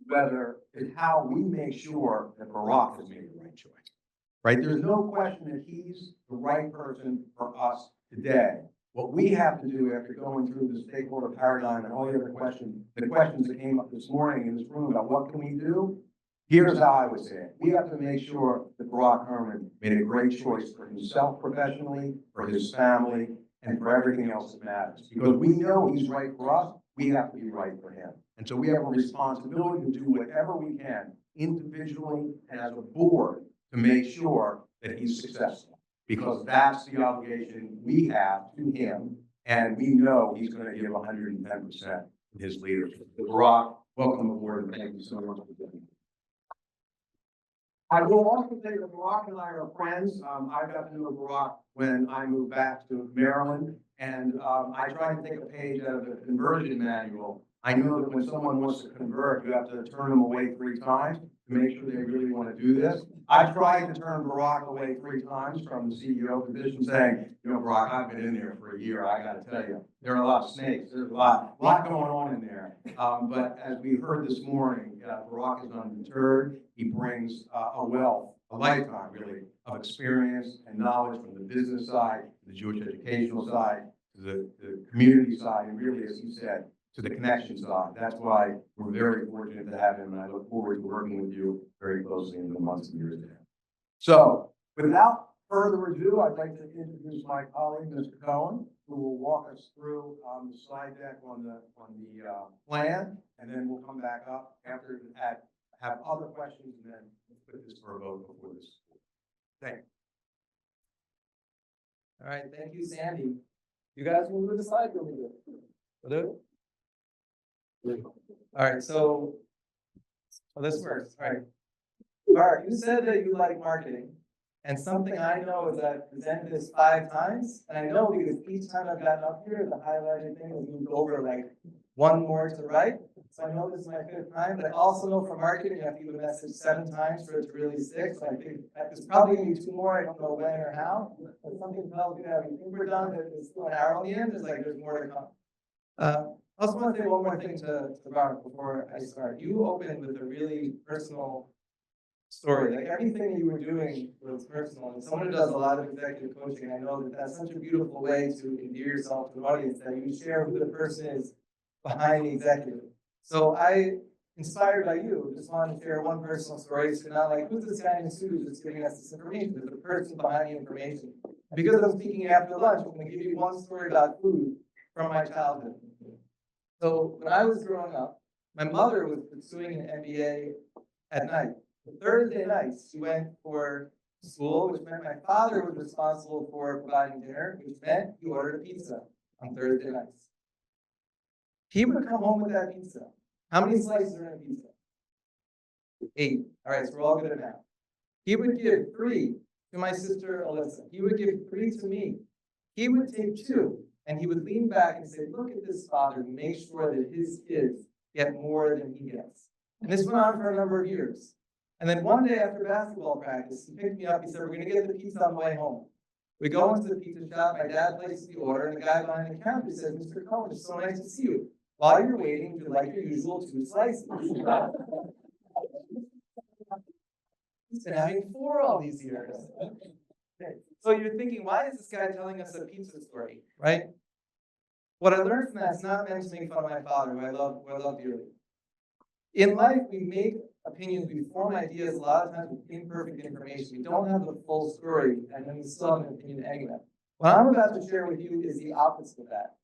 whether is how we make sure that Barack has made the right choice. Right? There's no question that he's the right person for us today. What we have to do after going through the stakeholder paradigm and all the other questions, the questions that came up this morning in this room about what can we do, here's how I would say it. We have to make sure that Barack Herman made a great choice for himself professionally, for his family, and for everything else that matters. Because we know he's right for us, we have to be right for him. And so we have a responsibility to do whatever we can, individually and as a board, to make sure that he's successful. Because that's the obligation we have to him, and we know he's going to give 110% in his leadership. Barack, welcome aboard, and thank you so much for doing it. I will also say that Barack and I are friends. I got to know Barack when I moved back to Maryland, and I tried to take a page out of the conversion manual. I know that when someone wants to convert, you have to turn them away 3 times to make sure they really want to do this. I tried to turn Barack away 3 times from the CEO position, saying, you know, Barack, I've been in there for a year. I got to tell you, there are a lot of snakes. There's a lot going on in there. But as we heard this morning, Barack is undeterred. He brings a wealth, a lifetime really, of experience and knowledge from the business side, the Jewish educational side, to the community side, and really, as he said, to the connection side. That's why we're very fortunate to have him, and I look forward to working with you very closely in the months and years ahead. So, without further ado, I'd like to introduce my colleague, Mr. Cohen, who will walk us through the slide deck on the plan, and then we'll come back up after that, have other questions, and then put this for a vote before this. Thank you. All right, thank you, Sandy. You guys will move the slide over here. Will do? All right, so this works. All right. Bart, you said that you like marketing, and something I know is that I've presented this 5 times, and I know because each time I've gotten up here, the highlighted thing has moved over like 1 more to the right. So I know this is my 5th time, but I also know for marketing, you have to give a message 7 times for it to really stick. So I think there's probably going to be 2 more. I don't know when or how, but something tells me that we think we're done, that there's still an hour on the end. There's more to come. I also want to say one more thing to Bart before I start. You opened with a really personal story. Like everything that you were doing was personal. And someone who does a lot of executive coaching, I know that that's such a beautiful way to endear yourself to the audience, that you share who the person is behind the executive. So I, inspired by you, just wanted to share one personal story. So not like, who's this guy in the suit who's just giving us this information? There's a person behind the information. And because I'm speaking after lunch, I'm going to give you one story about food from my childhood. So when I was growing up, my mother was pursuing an MBA at night. The Thursday nights, she went for school, which meant my father was responsible for providing dinner, which meant he ordered a pizza on Thursday nights. He would come home with that pizza. How many slices are in a pizza? 8. All right, so we're all good at math. He would give 3 to my sister Alyssa. He would give 3 to me. He would take 2. And he would lean back and say, look at this father and make sure that his kids get more than he gets. And this went on for a number of years. And then one day after basketball practice, he picked me up. He said, we're going to get the pizza on the way home. We go into the pizza shop. My dad places the order. And the guy behind the counter says, Mr. Cohen, it's so nice to see you. While you're waiting, would you like your usual 2 slices? He's been having 4 all these years. So you're thinking, why is this guy telling us a pizza story, right? What I learned from that is not meant to make fun of my father, who I love dearly. In life, we make opinions, we form ideas a lot of times with imperfect information. We don't have the full story, and then we still have an opinion anyway. What I'm about to share with you is the opposite of that.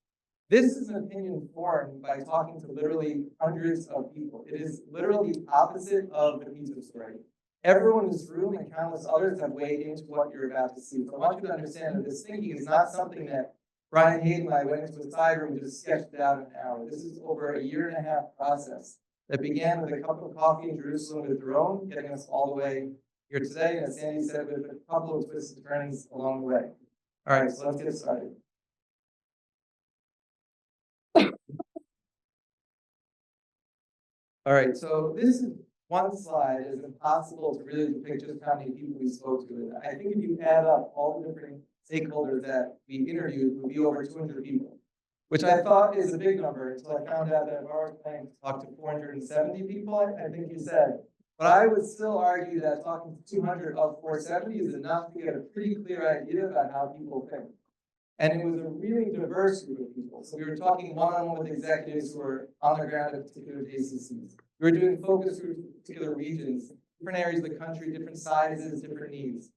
This is an opinion formed by talking to literally hundreds of people. It is literally the opposite of the pizza story. Everyone in this room and countless others have weighed into what you're about to see. So I want you to understand that this thinking is not something that Brian Hayden and I went into a side room and just sketched it out in an hour. This is over a 1.5 year process that began with a cup of coffee in Jerusalem with Jerome, getting us all the way here today. And as Sandy said, with a couple of twists and turns along the way. All right, so let's get started. All right, so this is one slide is impossible to really depict just how many people we spoke to. I think if you add up all the different stakeholders that we interviewed, it would be over 200 people. which I thought is a big number until I found out that I've already planned to talk to 470 people, I think you said. But I would still argue that talking to 200 of 470 is enough to get a pretty clear idea about how people think. And it was a really diverse group of people. So we were talking one-on-one with executives who were on the ground at particular JCCs. We were doing focus groups with particular regions, different areas of the country, different sizes, different needs.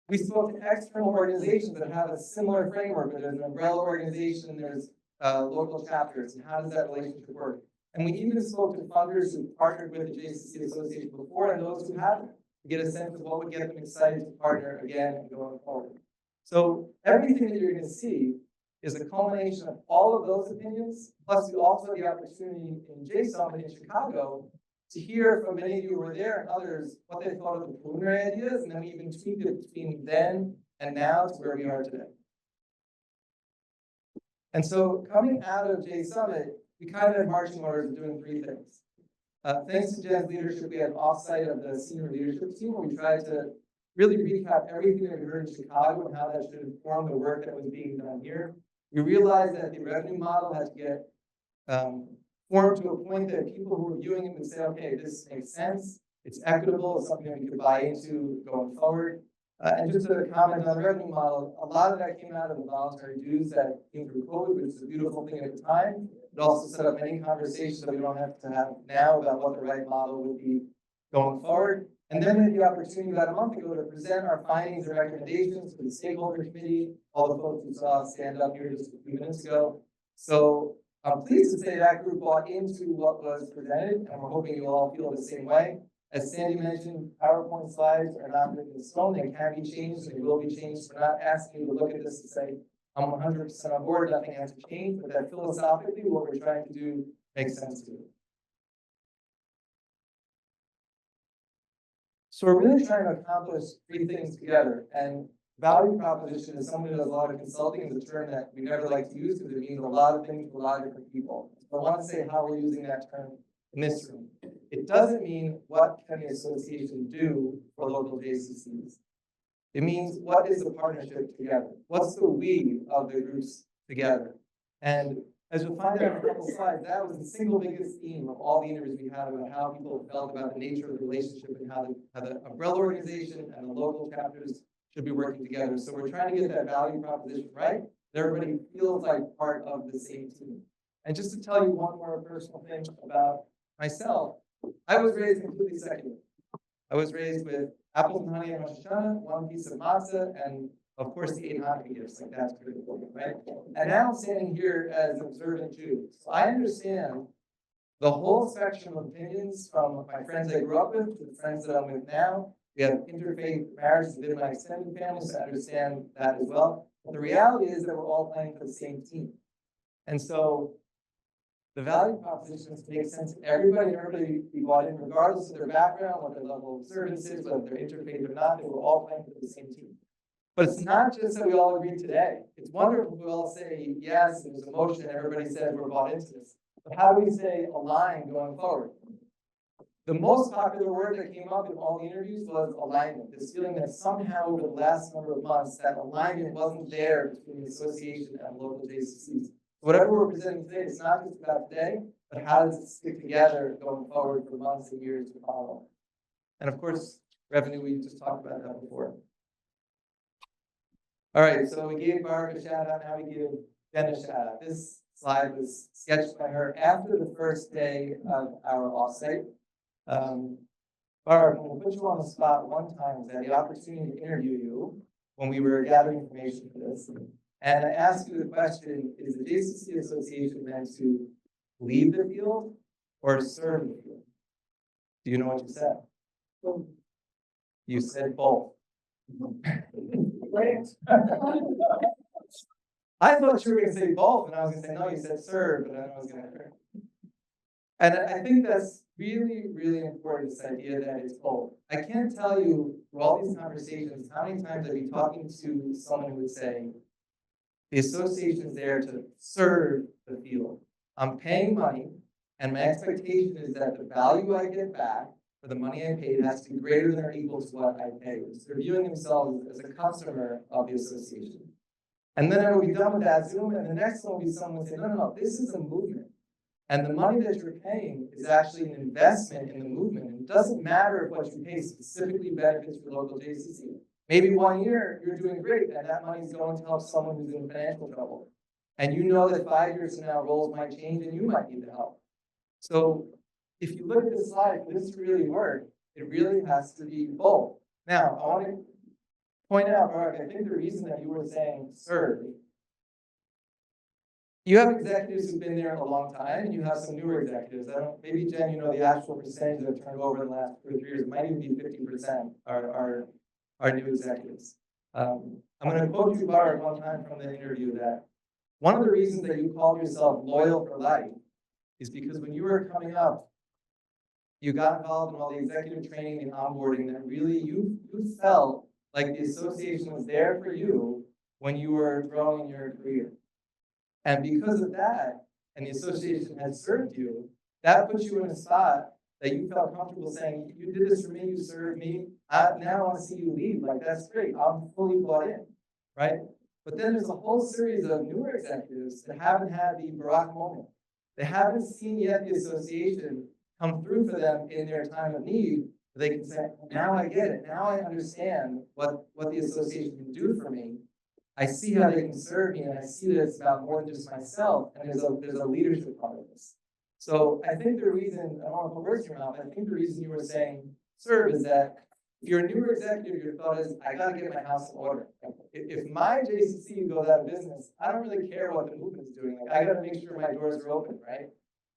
We spoke to external organizations that have a similar framework, but there's an umbrella organization, and there's local chapters, and how does that relationship work? And we even spoke to funders who partnered with the JCC Association before and those who haven't, to get a sense of what would get them excited to partner again and going forward. So everything that you're going to see is a culmination of all of those opinions, plus you also have the opportunity in JSUmmit in Chicago to hear from many of you who were there and others what they thought of the preliminary ideas, and then we even tweaked it between then and now to where we are today. And so coming out of JSUmmit, we kind of had marching orders of doing three things. Thanks to Jen's leadership, we had an offsite of the senior leadership team where we tried to really recap everything that we heard in Chicago and how that should inform the work that was being done here. We realized that the revenue model had to get formed to a point that people who were viewing it would say, okay, this makes sense, it's equitable, it's something that we could buy into going forward. And just to comment on the revenue model, a lot of that came out of the voluntary dues that came through COVID, which was a beautiful thing at the time. It also set up many conversations that we don't have to have now about what the right model would be going forward. And then we had the opportunity about a month ago to present our findings and recommendations to the Stakeholder Committee, all the folks who saw us stand up here just a few minutes ago. So I'm pleased to say that group bought into what was presented, and we're hoping you all feel the same way. As Sandy mentioned, PowerPoint slides are not written in stone. They can be changed, and they will be changed. We're not asking you to look at this and say, I'm 100% on board, nothing has to change, but that philosophically, what we're trying to do makes sense to you. So we're really trying to accomplish three things together. And value proposition is something that does a lot of consulting, is a term that we never like to use because it means a lot of things to a lot of different people. So I want to say how we're using that term in this room. It doesn't mean what can the association do for local JCCs. It means what is the partnership together? What's the we of the groups together? And as you'll find out in a couple slides, that was the single biggest theme of all the interviews we had about how people felt about the nature of the relationship and how the umbrella organization and the local chapters should be working together. So we're trying to get that value proposition right, that everybody feels like part of the same team. And just to tell you one more personal thing about myself, I was raised completely secular. I was raised with apples and honey and Rosh Hashanah, one piece of matzah, and of course the 8 Hanukkah gifts, like that's pretty cool, right? And now I'm standing here as an observant Jew. So I understand the whole spectrum of opinions from my friends I grew up with to the friends that I'm with now. We have interfaith marriages within my extended family, so I understand that as well. But the reality is that we're all playing for the same team. And so the value propositions make sense to everybody, and everybody be bought in, regardless of their background, what their level of observance is, whether they're interfaith or not, they were all playing for the same team. But it's not just that we all agree today. It's wonderful we all say yes, and there's emotion, and everybody says we're bought into this. But how do we stay aligned going forward? The most popular word that came up in all the interviews was alignment. This feeling that somehow over the last number of months, that alignment wasn't there between the association and local JCCs. Whatever we're presenting today, it's not just about today, but how does it stick together going forward for months and years to follow? And of course, revenue, we just talked about that before. All right, so we gave Barb a shout out, now we give Jen a shout out. This slide was sketched by her after the first day of our offsite. Barb, we'll put you on the spot one time. I had the opportunity to interview you when we were gathering information for this. And I asked you the question, is the JCC Association meant to lead the field or serve the field? Do you know what you said? You said both. Great. I thought you were going to say both, and I was going to say, no, you said serve, but then I was going to. And I think that's really, really important, this idea that it's both. I can't tell you through all these conversations how many times I'd be talking to someone who would say, the association is there to serve the field. I'm paying money, and my expectation is that the value I get back for the money I paid has to be greater than or equal to what I paid. So they're viewing themselves as a customer of the association. And then I would be done with that Zoom, and the next one would be someone would say, no, no, no, this is a movement. And the money that you're paying is actually an investment in the movement. And it doesn't matter if what you pay specifically benefits your local JCC. Maybe 1 year you're doing great, and that money is going to help someone who's in financial trouble. And you know that 5 years from now, roles might change and you might need the help. So if you look at this slide, for this to really work, it really has to be both. Now, I want to point out, Mark, I think the reason that you were saying serve, you have executives who've been there a long time, and you have some newer executives. Maybe Jen, you know the actual percentage that have turned over in the last 2 or 3 years. It might even be 50% are new executives. I'm going to quote you, Bart, one time from the interview that one of the reasons that you called yourself loyal for life is because when you were coming up, you got involved in all the executive training and onboarding that really you felt like the association was there for you when you were growing your career. And because of that, and the association had served you, that puts you in a spot that you felt comfortable saying, you did this for me, you served me, now I want to see you leave. Like, that's great, I'm fully bought in, right? But then there's a whole series of newer executives that haven't had the Barack moment. They haven't seen yet the association come through for them in their time of need. They can say, now I get it, now I understand what the association can do for me. I see how they can serve me, and I see that it's about more than just myself, and there's a leadership part of this. So I think the reason, I don't want to put words in your mouth, I think the reason you were saying serve is that if you're a newer executive, your thought is, I got to get my house in order. If my JCC goes out of business, I don't really care what the movement is doing. Like, I got to make sure my doors are open, right?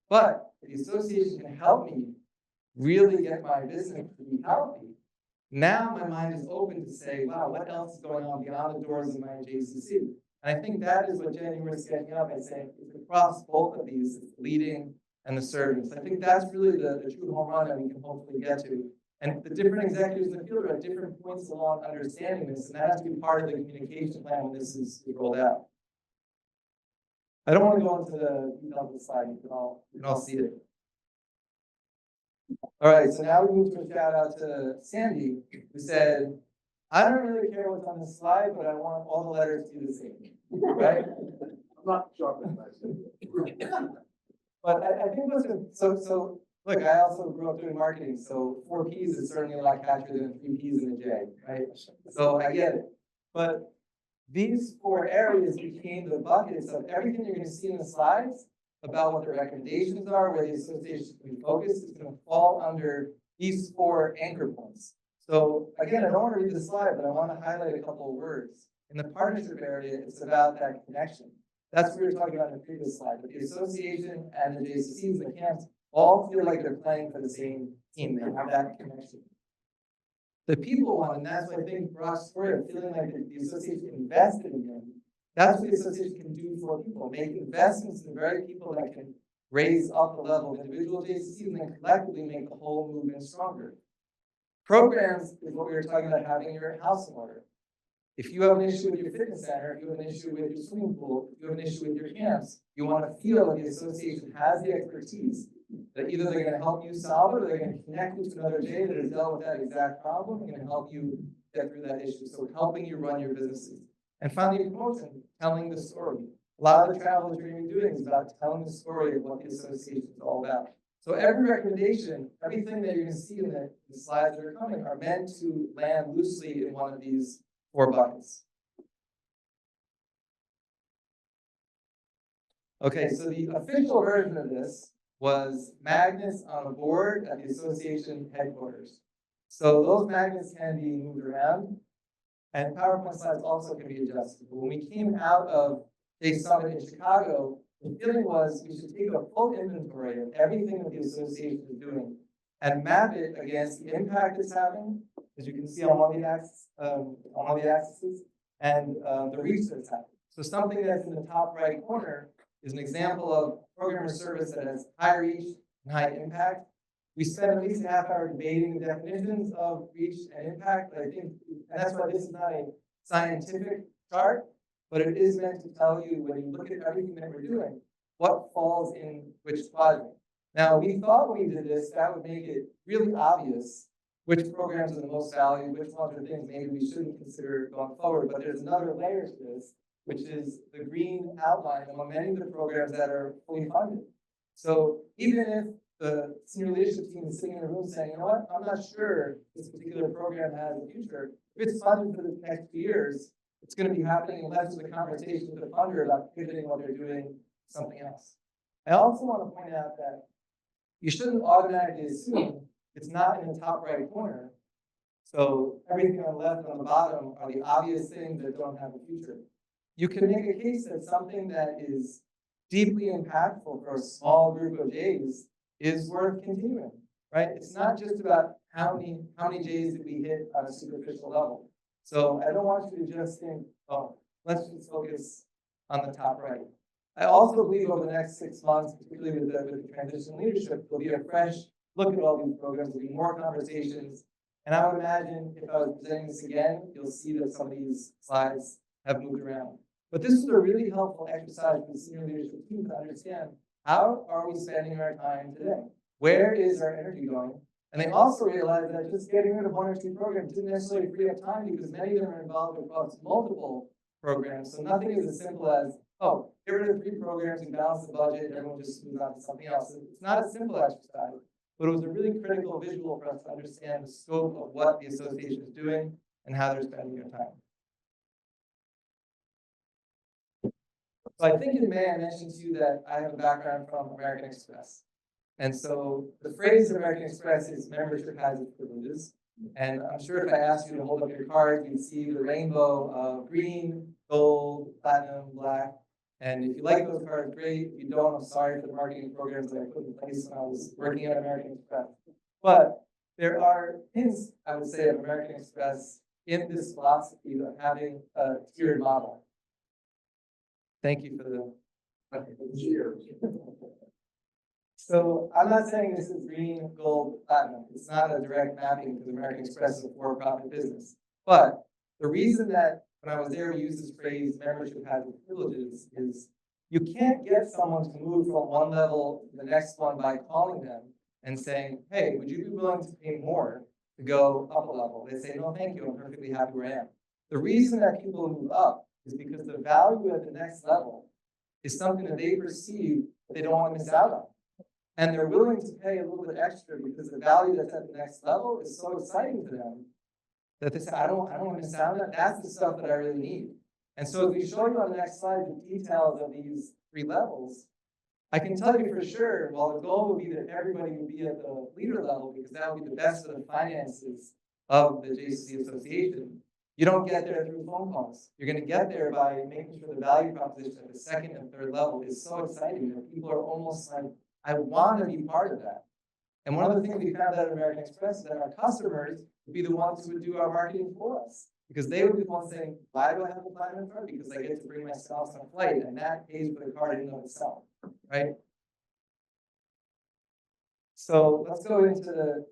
But if the association can help me really get my business to be healthy, now my mind is open to say, wow, what else is going on beyond the doors of my JCC? And I think that is what Jenny you were sketching out by saying, it's across both of these, leading and the serving. So I think that's really the true home run that we can hopefully get to. And the different executives in the field are at different points along understanding this, and that has to be part of the communication plan when this is rolled out. I don't want to go into the details of the slide, you can all see it. All right, so now we move to a shout out to Sandy, who said, I don't really care what's on the slide, but I want all the letters to be the same, right? I'm not sure if that's But I think so look, I also grew up doing marketing, so 4 Ps is certainly a lot catchier than 3 Ps and a J, right? So I get it. But these 4 areas became the buckets of everything you're going to see in the slides about what the recommendations are, where the association can be focused, is going to fall under these 4 anchor points. So again, I don't want to read the slide, but I want to highlight a couple of words. In the partnership area, it's about that connection. That's what we were talking about in the previous slide. But the association and the JCCs and the camps all feel like they're playing for the same team. They have that connection. The people one, and that's what I think Brock's story of feeling like the association invested in them. That's what the association can do for people. Make investments in the very people that can raise up the level of individual JCCs and then collectively make the whole movement stronger. Programs is what we were talking about, having your house in order. If you have an issue with your fitness center, if you have an issue with your swimming pool, if you have an issue with your camps, you want to feel that the association has the expertise that either they're going to help you solve it or they're going to connect you to another J that has dealt with that exact problem and going to help you get through that issue. So helping you run your businesses. And finally, promotion, telling the story. A lot of the travel that you're going to be doing is about telling the story of what the association is all about. So every recommendation, everything that you're going to see in the slides that are coming are meant to land loosely in one of these 4 buckets. Okay, so the official version of this was magnets on a board at the association headquarters. So those magnets can be moved around, and PowerPoint slides also can be adjusted. But when we came out of a summit in Chicago, the feeling was we should take a full inventory of everything that the association is doing and map it against the impact it's having, as you can see on one of the axes, and the reach that it's having. So something that's in the top right corner is an example of program or service that has high reach and high impact. We spent at least a half hour debating the definitions of reach and impact, but I think, and that's why this is not a scientific chart, but it is meant to tell you, when you look at everything that we're doing, what falls in which quadrant. Now, we thought when we did this, that would make it really obvious which programs are the most valued, which ones are things maybe we shouldn't consider going forward, but there's another layer to this, which is the green outline among many of the programs that are fully funded. So even if the senior leadership team is sitting in a room saying, you know what, I'm not sure this particular program has a future, if it's funded for the next few years, it's going to be happening unless there's a conversation with the funder about pivoting what they're doing to something else. I also want to point out that you shouldn't automatically assume it's not in the top right corner. So everything on the left and on the bottom are the obvious things that don't have a future. You can make a case that something that is deeply impactful for a small group of J's is worth continuing, right? It's not just about how many J's did we hit on a superficial level. So I don't want you to just think, oh, let's just focus on the top right. I also believe over the next 6 months, particularly with the transition leadership, there'll be a fresh look at all these programs, there'll be more conversations. And I would imagine if I was presenting this again, you'll see that some of these slides have moved around. But this is a really helpful exercise for the senior leadership team to understand, how are we spending our time today? Where is our energy going? And they also realized that just getting rid of 1 or 2 programs didn't necessarily free up time because many of them are involved across multiple programs. So nothing is as simple as, oh, get rid of 3 programs and balance the budget and everyone just moves on to something else. It's not a simple exercise, but it was a really critical visual for us to understand the scope of what the association is doing and how they're spending their time. So I think in May I mentioned to you that I have a background from American Express. And so the phrase American Express is membership has its privileges. And I'm sure if I asked you to hold up your card, you'd see the rainbow of green, gold, platinum, black. And if you like those cards, great. If you don't, I'm sorry for the marketing programs that I put in place when I was working at American Express. But there are hints, I would say, of American Express in this philosophy of having a tiered model. Thank you for the cheers. So I'm not saying this is green, gold, platinum. It's not a direct mapping because American Express is a for-profit business. But the reason that when I was there, we used this phrase, membership has its privileges, is you can't get someone to move from one level to the next one by calling them and saying, hey, would you be willing to pay more to go up a level? They say, no, thank you, I'm perfectly happy where I am. The reason that people move up is because the value at the next level is something that they perceive that they don't want to miss out on. And they're willing to pay a little bit extra because the value that's at the next level is so exciting to them that they say, I don't want to miss out on that. That's the stuff that I really need. And so if we show you on the next slide the details of these 3 levels, I can tell you for sure, while the goal would be that everybody would be at the leader level because that would be the best of the finances of the JCC Association, you don't get there through phone calls. You're going to get there by making sure the value proposition at the 2nd and 3rd level is so exciting that people are almost like, I want to be part of that. And one of the things we found out at American Express is that our customers would be the ones who would do our marketing for us. Because they would be the ones saying, why do I have a platinum card? Because I get to bring my spouse on a flight, and that pays for the card in and of itself, right? So let's go into the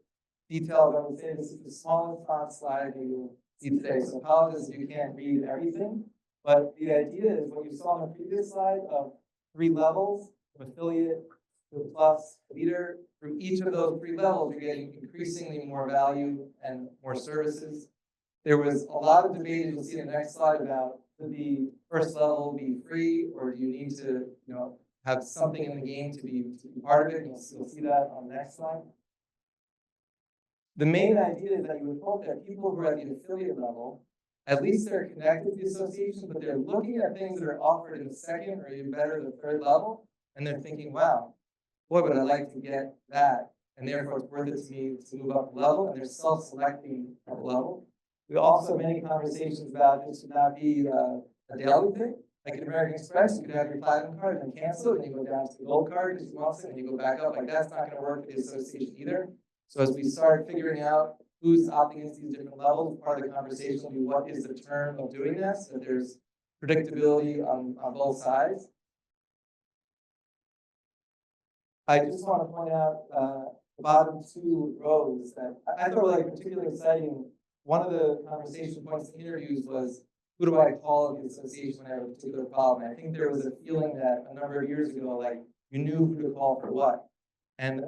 details. I would say this is the smallest font slide you will see today. So apologies if you can't read everything. But the idea is what you saw on the previous slide of 3 levels of affiliate, to plus, leader. Through each of those 3 levels, you're getting increasingly more value and more services. There was a lot of debate, as you'll see in the next slide, about should the first level be free, or do you need to, have something in the game to be part of it? You'll see that on the next slide. The main idea is that you would hope that people who are at the affiliate level, at least they're connected to the association, but they're looking at things that are offered in the 2nd or even better, the 3rd level, and they're thinking, wow, boy, would I like to get that, and therefore it's worth it to me to move up a level, and they're self-selecting a level. We also have many conversations about this would not be a daily thing. Like in American Express, you could have your platinum card and then cancel it, and you go down to the gold card because you want it, and you go back up. Like that's not going to work for the association either. So as we start figuring out who's opting into these different levels, part of the conversation will be what is the term of doing this, so there's predictability on both sides. I just want to point out the bottom 2 rows that I thought were like particularly exciting. One of the conversation points in interviews was, who do I call at the association when I have a particular problem? And I think there was a feeling that a number of years ago, like you knew who to call for what. And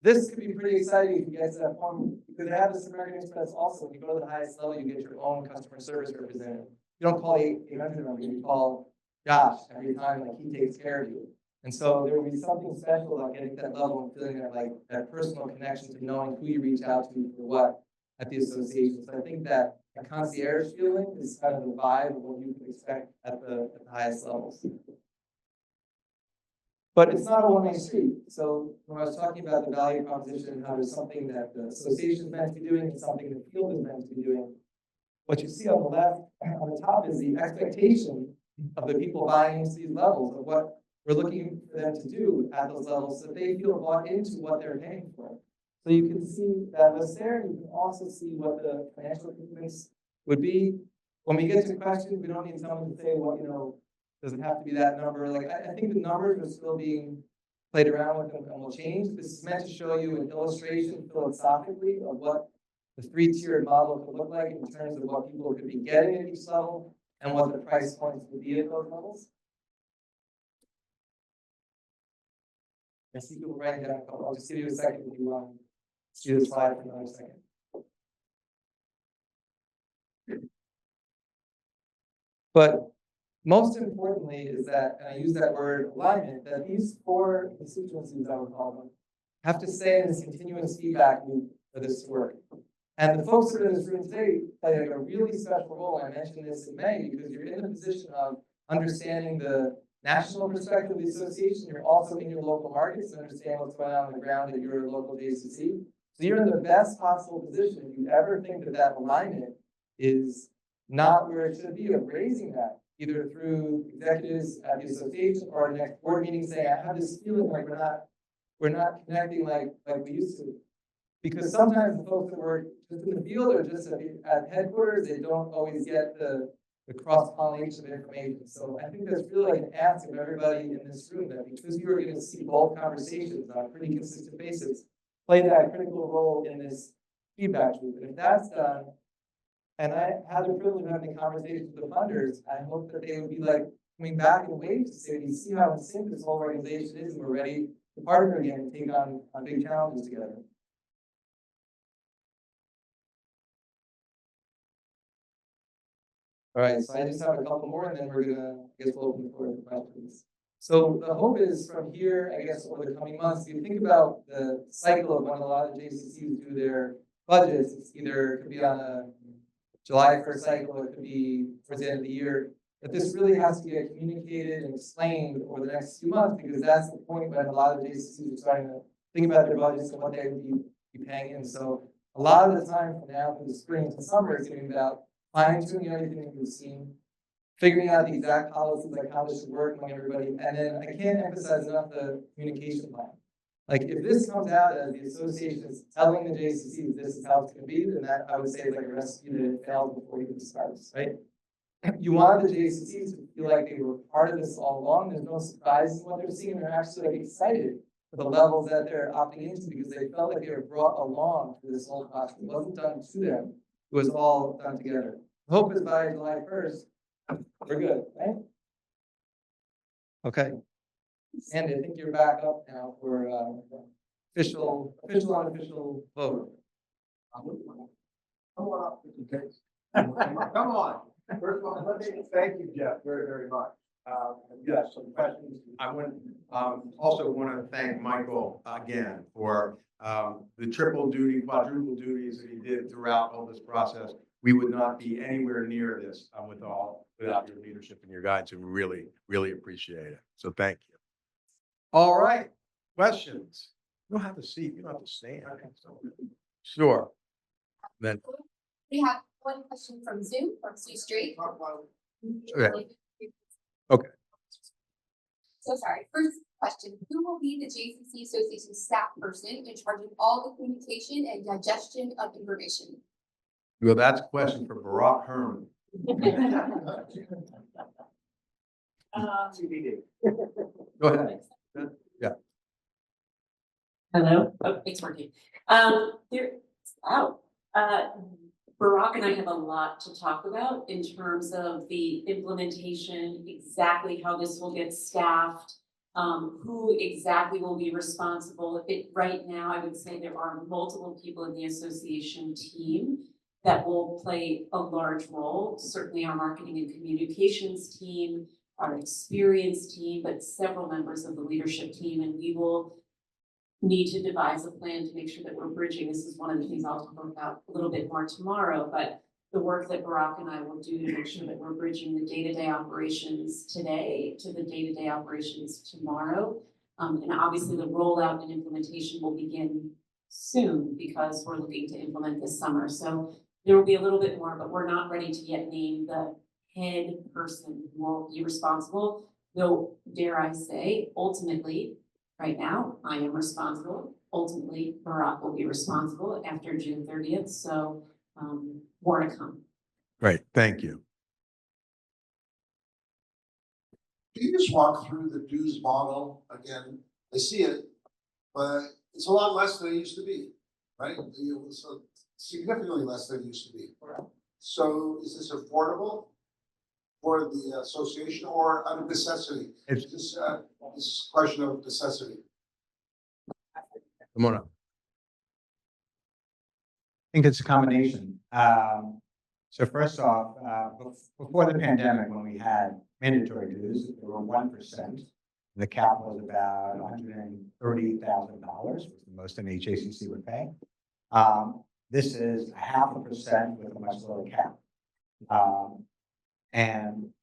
this could be pretty exciting if you get to that point, because they have this American Express also. When you go to the highest level, you get your own customer service representative. you don't call the 800 number, you call Josh every time, like he takes care of you. And so there will be something special about getting that level and feeling that like that personal connection to knowing who you reach out to for what at the association. So I think that a concierge feeling is kind of the vibe of what you can expect at the highest levels. But it's not a one-way street. So when I was talking about the value proposition and how there's something that the association is meant to be doing and something the field is meant to be doing, what you see on the left, on the top, is the expectation of the people buying into these levels of what we're looking for them to do at those levels so that they feel bought into what they're paying for. So you can see that list there, and you can also see what the financial commitments would be. When we get to questions, we don't need someone to say, well, you know, does it have to be that number? Like, I think the numbers are still being played around with and will change. This is meant to show you an illustration philosophically of what the three-tiered model could look like in terms of what people could be getting at each level and what the price points would be at those levels. I see people writing down. I'll just give you a second if you want to see the slide for another second. But most importantly is that, and I use that word alignment, that these four constituencies, I would call them, have to stay in this continuous feedback loop for this to work. And the folks that are in this room today play like a really special role. I mentioned this in May because you're in the position of understanding the national perspective of the association. You're also in your local markets and understand what's going on the ground at your local JCC. So you're in the best possible position. If you ever think that that alignment is not where it should be, of raising that, either through executives at the association or our next board meeting saying, I have this feeling like we're not connecting like we used to. Because sometimes the folks that work just in the field or just at headquarters, they don't always get the cross-pollination of information. So I think that's really like an ask of everybody in this room that because you are going to see both conversations on a pretty consistent basis, play that critical role in this feedback loop. And if that's done, and I had the privilege of having conversations with the funders, I hope that they would be like coming back in waves to say, you see how in sync this whole organization is, and we're ready to partner again and take on big challenges together. All right, so I just have a couple more, and then we're gonna, I guess we'll open the floor for questions. So the hope is from here, I guess, over the coming months, if you think about the cycle of when a lot of JCCs do their budgets, it's either, it could be on a July 1st cycle, it could be towards the end of the year, that this really has to get communicated and explained over the next few months, because that's the point when a lot of JCCs are starting to think about their budgets and what they would be paying in. So a lot of the time from now through the spring to summer is going to be about fine-tuning everything that we've seen, figuring out the exact policies, like how this should work among everybody, and then I can't emphasize enough the communication plan. Like if this comes out as the association is telling the JCC this is how it's going to be, then that I would say is like a recipe that it failed before it even starts, right? You want the JCCs to feel like they were part of this all along. There's no surprises in what they're seeing. They're actually like excited for the levels that they're opting into because they felt like they were brought along to this whole process. It wasn't done to them. It was all done together. The hope is by July 1st, we're good, right? Okay. Andy, I think you're back up now for official unofficial vote. Come on up, come on. First of all, let me thank you, Jeff, very, very much. Yes, some questions. I also want to thank Michael again for the triple duty, quadruple duties that he did throughout all this process. We would not be anywhere near this without your leadership and your guidance, and we really, really appreciate it. So thank you. All right, questions? You don't have to seat, you don't have to stand. Sure. Then. We have one question from Zoom, from Sue Street. Okay. Okay. So sorry, first question, who will be the JCC Association staff person in charge of all the communication and digestion of information? Well, that's a question for Barack Herman. Go ahead. Yeah. Hello. Oh, it's working. Barack and I have a lot to talk about in terms of the implementation, exactly how this will get staffed, who exactly will be responsible. Right now, I would say there are multiple people in the association team that will play a large role. Certainly our marketing and communications team, our experience team, but several members of the leadership team, and we will need to devise a plan to make sure that we're bridging. This is one of the things I'll talk about a little bit more tomorrow, but the work that Barack and I will do to make sure that we're bridging the day-to-day operations today to the day-to-day operations tomorrow. And obviously the rollout and implementation will begin soon because we're looking to implement this summer. So there will be a little bit more, but we're not ready to yet name the head person who will be responsible. Though, dare I say, ultimately, right now, I am responsible. Ultimately, Barack will be responsible after June 30th. So more to come. Great, thank you. Can you just walk through the dues model again? I see it, but it's a lot less than it used to be, right? It's significantly less than it used to be. So is this affordable for the association or out of necessity? It's- This is a question of necessity. Come on up. I think it's a combination. So first off, before the pandemic, when we had mandatory dues, they were 1%. The cap was about $130,000, which is the most an JCC would pay. This is 0.5% with a much lower cap. And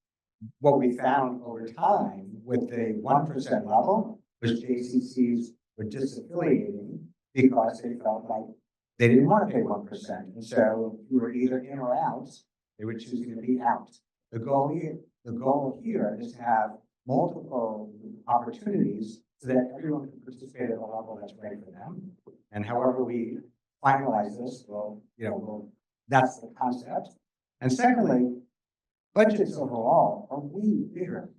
what we found over time with the 1% level was JCCs were disaffiliating because they felt like they didn't want to pay 1%. And so you were either in or out, they were choosing to be out. The goal here is to have multiple opportunities so that everyone can participate at a level that's right for them. And however we finalize this, that's the concept. And secondly, budgets overall are way bigger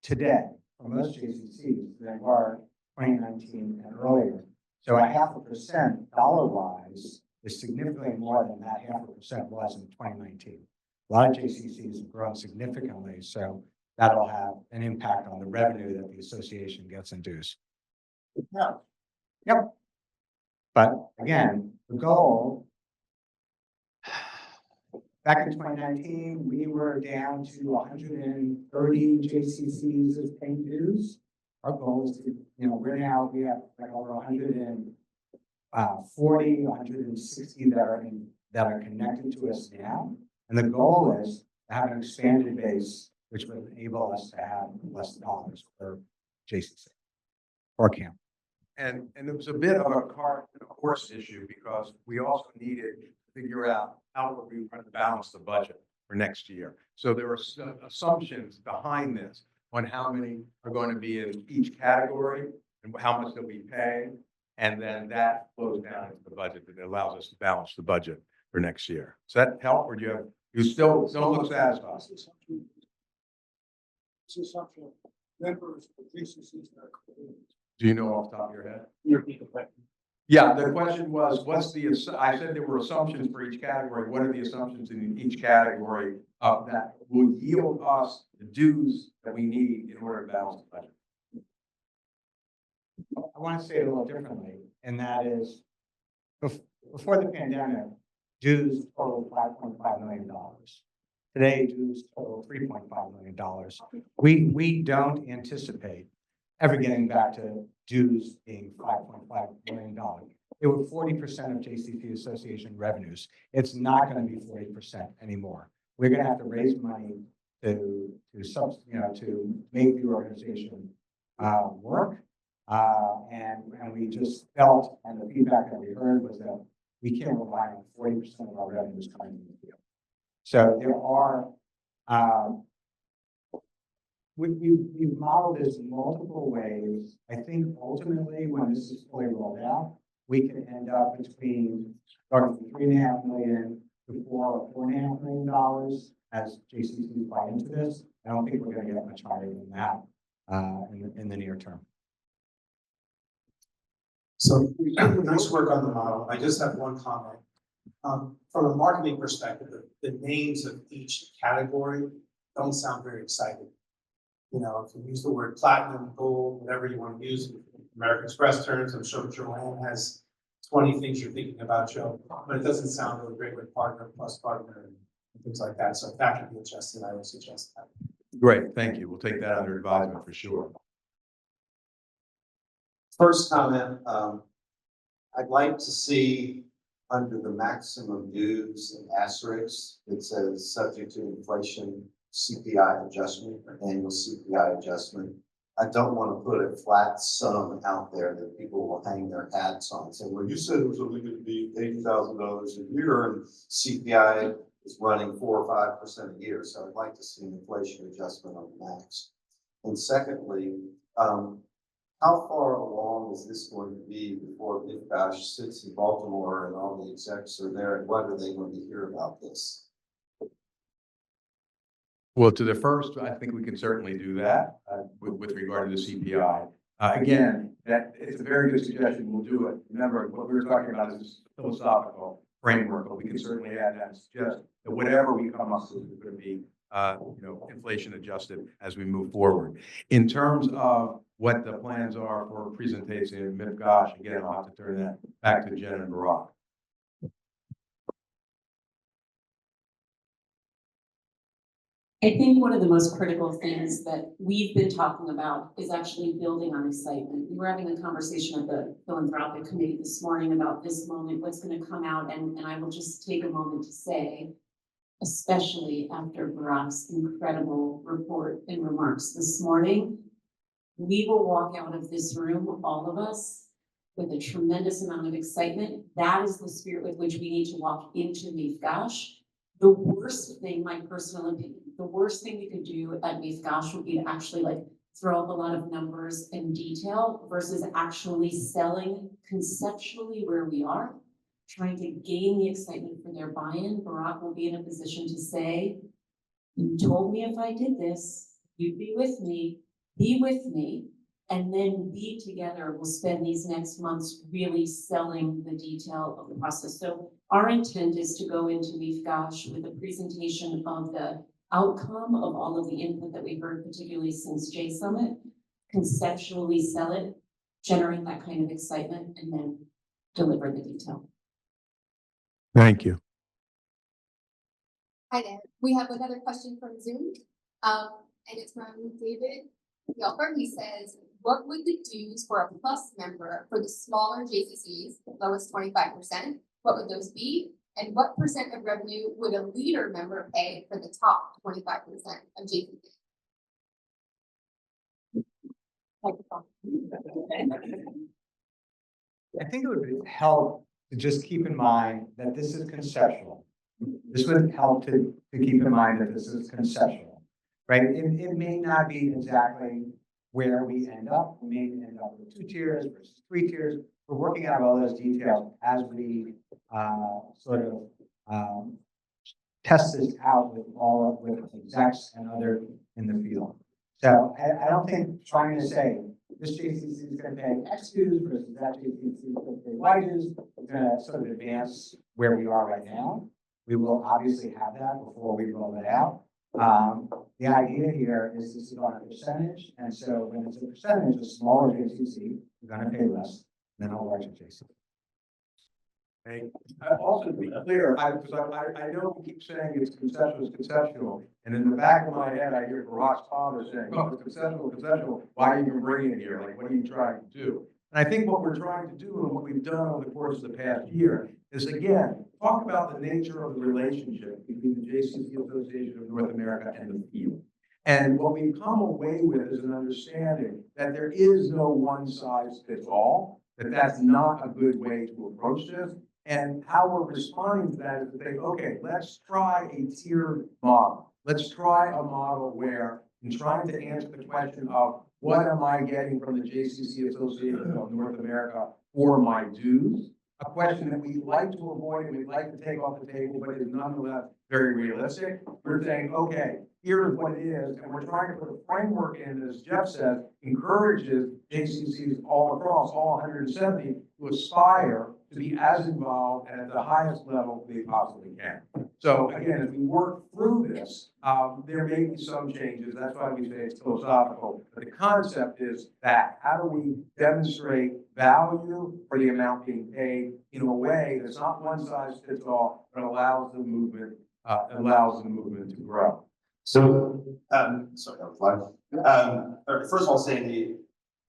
today for most JCCs than were 2019 and earlier. So 0.5% dollar-wise is significantly more than that 0.5% was in 2019. A lot of JCCs have grown significantly, so that'll have an impact on the revenue that the association gets in dues. Yeah. Yep. But again, the goal, back in 2019, we were down to 130 JCCs as paying dues. Our goal is to, we have like over 140, 160 that are connected to us now. And the goal is to have an expanded base, which would enable us to have less dollars per JCC or camp. And it was a bit of a course issue because we also needed to figure out how we were going to balance the budget for next year. So there were some assumptions behind this on how many are going to be in each category and how much that we pay. And then that flows down into the budget that allows us to balance the budget for next year. Does that help, or do you still don't look satisfied? It's assumption of members of JCCs that are created. Do you know off the top of your head? You repeat the question. Yeah, the question was, I said there were assumptions for each category. What are the assumptions in each category that will yield us the dues that we need in order to balance the budget? I want to say it a little differently, and that is, before the pandemic, dues totaled $5.5 million. Today, dues total $3.5 million. We don't anticipate ever getting back to dues being $5.5 million. It was 40% of JCC Association revenues. It's not going to be 40% anymore. We're going to have to raise money to make the organization work. And we just felt, and the feedback that we heard was that we can't rely on 40% of our revenues coming from the field. So there are, we've modeled this in multiple ways. I think ultimately, when this is fully rolled out, we can end up between starting from $3.5 million to $4 or $4.5 million as JCCs buy into this. I don't think we're going to get much higher than that in the near term. So nice work on the model. I just have one comment. From a marketing perspective, the names of each category don't sound very exciting. If you use the word platinum, gold, whatever you want to use, American Express terms, I'm sure Joanne has 20 things you're thinking about, Joe, but it doesn't sound really great with partner plus partner and things like that. So if that can be adjusted, I would suggest that. Great, thank you. We'll take that under advisement for sure. First comment, I'd like to see under the maximum dues and asterisks, it says subject to inflation, CPI adjustment, or annual CPI adjustment. I don't want to put a flat sum out there that people will hang their hats on, saying, well, you said it was only going to be $80,000 a year and CPI is running 4 or 5% a year. So I'd like to see an inflation adjustment on the max. And secondly, how far along is this going to be before Big Bash sits in Baltimore and all the execs are there? And what are they going to hear about this? Well, to the first, I think we can certainly do that with regard to the CPI. Again, that it's a very good suggestion. We'll do it. Remember, what we were talking about is philosophical framework, but we can certainly add that and suggest that whatever we come up with is going to be, inflation adjusted as we move forward. In terms of what the plans are for presentation in Mifgosh, again, I'll have to turn that back to Jen and Barack. I think one of the most critical things that we've been talking about is actually building on excitement. We were having a conversation at the philanthropic committee this morning about this moment, what's going to come out, and I will just take a moment to say, especially after Barack's incredible report and remarks this morning, we will walk out of this room, all of us, with a tremendous amount of excitement. That is the spirit with which we need to walk into Mifgosh. The worst thing, my personal opinion, the worst thing we could do at Mifgosh would be to actually throw up a lot of numbers and detail versus actually selling conceptually where we are, trying to gain the excitement for their buy-in. Barack will be in a position to say, you told me if I did this, you'd be with me, and then we together will spend these next months really selling the detail of the process. So our intent is to go into Mifgosh with a presentation of the outcome of all of the input that we've heard, particularly since J Summit, conceptually sell it, generate that kind of excitement, and then deliver the detail. Thank you. Hi there. We have another question from Zoom, and it's from David Yelper. He says, what would the dues for a plus member for the smaller JCCs, lowest 25%, what would those be? And what percent of revenue would a leader member pay for the top 25% of JCC? I think it would help to just keep in mind that this is conceptual. This would help to keep in mind that this is conceptual, right? It may not be exactly where we end up. We may end up with 2 tiers versus 3 tiers. We're working out all those details as we test this out with execs and others in the field. So I don't think trying to say this JCC is going to pay X dues versus that JCC is going to pay Y dues is going to sort of advance where we are right now. We will obviously have that before we roll it out. The idea here is this is on a percentage, and so when it's a percentage, a smaller JCC, you're going to pay less than a larger JCC. Also, to be clear, because I know we keep saying it's conceptual, and in the back of my head, I hear Barack's father saying, oh, it's conceptual, why are you even bringing it here? Like, what are you trying to do? And I think what we're trying to do and what we've done over the course of the past year is, again, talk about the nature of the relationship between the JCC Association of North America and the field. And what we've come away with is an understanding that there is no one size fits all, that that's not a good way to approach this. And how we're responding to that is to say, okay, let's try a tiered model. Let's try a model where, in trying to answer the question of what am I getting from the JCC Association of North America for my dues, a question that we like to avoid and we'd like to take off the table, but is nonetheless very realistic. We're saying, okay, here's what it is, and we're trying to put a framework in, as Jeff says, encourages JCCs all across, all 170, to aspire to be as involved at the highest level they possibly can. So again, as we work through this, there may be some changes. That's why we say it's philosophical. But the concept is that how do we demonstrate value for the amount being paid in a way that's not one size fits all, but allows the movement to grow. So, sorry, that was loud. First of all, Sandy,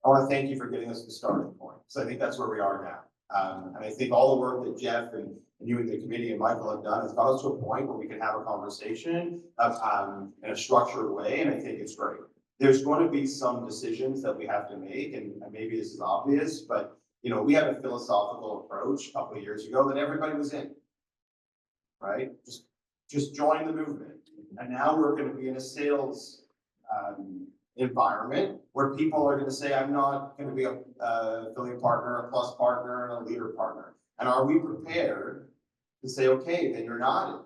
I want to thank you for getting us to the starting point. So I think that's where we are now. And I think all the work that Jeff and you and the committee and Michael have done has got us to a point where we can have a conversation in a structured way, and I think it's great. There's going to be some decisions that we have to make, and maybe this is obvious, but you know, we had a philosophical approach a couple of years ago that everybody was in, right? Just join the movement. And now we're going to be in a sales environment where people are going to say, I'm not going to be a affiliate partner, a plus partner, and a leader partner. And are we prepared to say, okay, then you're not in?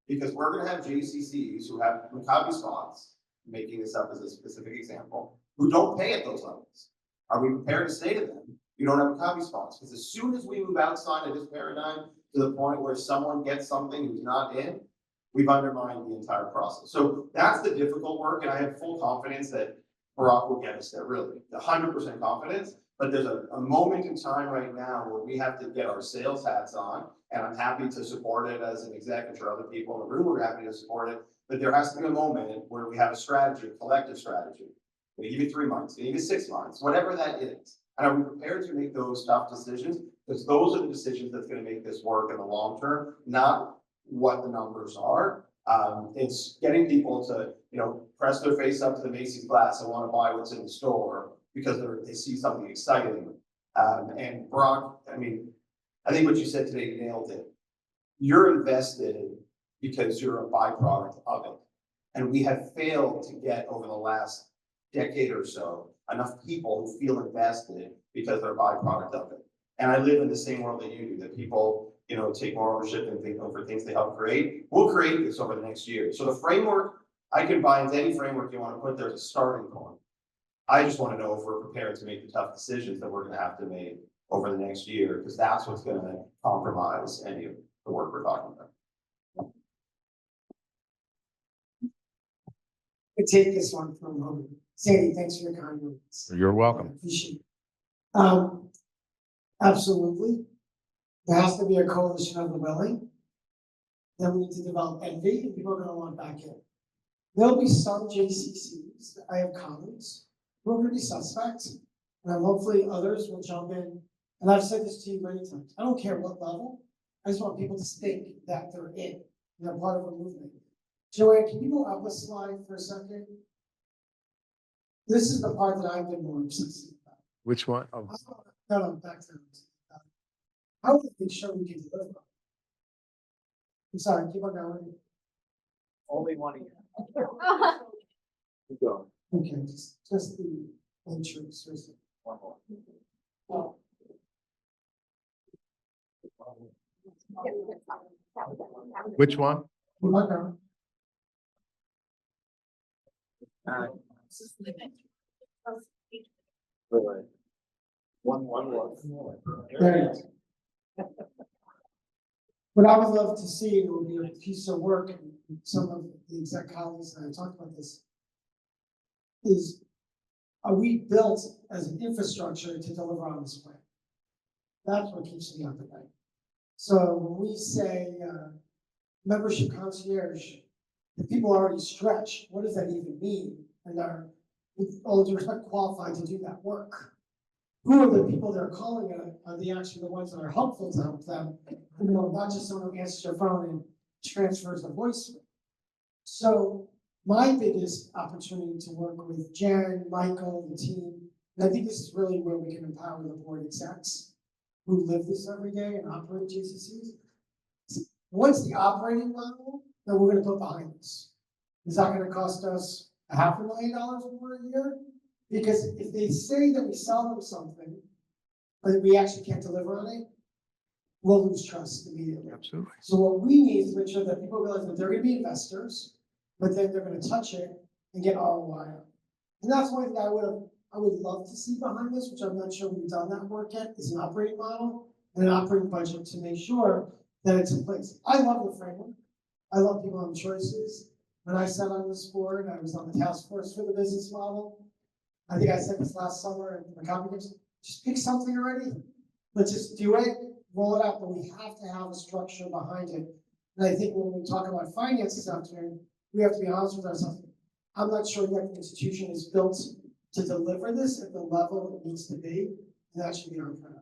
Because we're going to have JCCs who have Maccabi spots, making this up as a specific example, who don't pay at those levels. Are we prepared to say to them, you don't have Maccabi spots? Because as soon as we move outside of this paradigm to the point where someone gets something who's not in, we've undermined the entire process. So that's the difficult work, and I have full confidence that Barack will get us there, really, 100% confidence. But there's a moment in time right now where we have to get our sales hats on, and I'm happy to support it as an exec, and sure other people in the room are happy to support it. But there has to be a moment where we have a strategy, a collective strategy. We give you 3 months, we give you 6 months, whatever that is. And are we prepared to make those tough decisions? Because those are the decisions that's going to make this work in the long term, not what the numbers are. It's getting people to, you know, press their face up to the Macy's glass and want to buy what's in the store because they see something exciting. And Brock, I mean, I think what you said today nailed it. You're invested because you're a byproduct of it. And we have failed to get over the last decade or so enough people who feel invested because they're a byproduct of it. And I live in the same world that you do, that people, you know, take more ownership and think over things they help create. We'll create this over the next year. So the framework, I can buy into any framework you want to put there as a starting point. I just want to know if we're prepared to make the tough decisions that we're going to have to make over the next year, because that's what's going to compromise any of the work we're talking about. I take this one from home. Sandy, thanks for your kind words. You're welcome. I appreciate it. Absolutely. There has to be a coalition of the willing. Then we need to develop envy, and people are going to want back in. There'll be some JCCs, I have colleagues, who are going to be suspects, and hopefully others will jump in. And I've said this to you many times. I don't care what level. I just want people to think that they're in. They're part of a movement. Joanne, can you go up a slide for a second? This is the part that I've been more obsessive about. Which one? No, back to how do we make sure we can deliver? I'm sorry, keep on going. Only one again. Keep going. Okay, just the entrance. One more. Which one? Keep on going. Wait. One more. There it is. What I would love to see, and it would be a piece of work, and some of the exec colleagues and I talked about this, is are we built as an infrastructure to deliver on this plan? That's what keeps me up at night. So when we say membership concierge, the people are already stretched. What does that even mean? And are, with all due respect, qualified to do that work? Who are the people that are calling it? Are they actually the ones that are helpful to help them? You know, not just someone who answers your phone and transfers the voice. So my biggest opportunity to work with Jen, Michael, the team, and I think this is really where we can empower the board execs who live this every day and operate JCCs. What's the operating model that we're going to put behind this? Is that going to cost us $500,000 more a year? Because if they say that we sell them something, but we actually can't deliver on it, we'll lose trust immediately. Absolutely. So what we need is to make sure that people realize that they're going to be investors, but then they're going to touch it and get ROI. And that's one thing I would love to see behind this, which I'm not sure we've done that work yet, is an operating model and an operating budget to make sure that it's in place. I love the framework. I love people having choices. When I sat on this board, I was on the task force for the business model. I think I said this last summer in the conference, just pick something already. Let's just do it, roll it out, but we have to have a structure behind it. And I think when we talk about finance this afternoon, we have to be honest with ourselves. I'm not sure yet the institution is built to deliver this at the level it needs to be. And that should be our priority.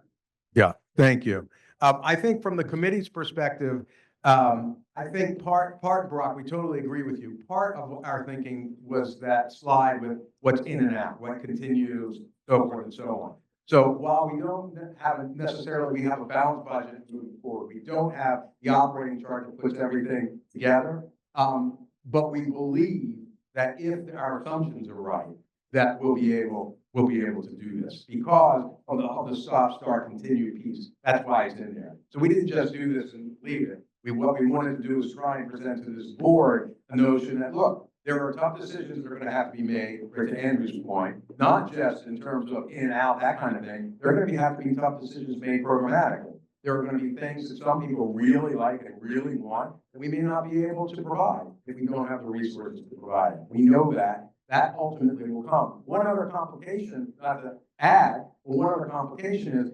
Yeah, thank you. I think from the committee's perspective, I think Brock, we totally agree with you. Part of our thinking was that slide with what's in and out, what continues, so forth and so on. So while we don't have necessarily, we have a balanced budget moving forward. We don't have the operating chart that puts everything together. But we believe that if our assumptions are right, that we'll be able to do this because of the stop, start, continue piece. That's why it's in there. So we didn't just do this and leave it. What we wanted to do is try and present to this board a notion that, look, there are tough decisions that are going to have to be made, to Andrew's point, not just in terms of in and out, that kind of thing. There are going to have to be tough decisions made programmatically. There are going to be things that some people really like and really want that we may not be able to provide if we don't have the resources to provide it. We know that. That ultimately will come. One other complication, not to add, but one other complication is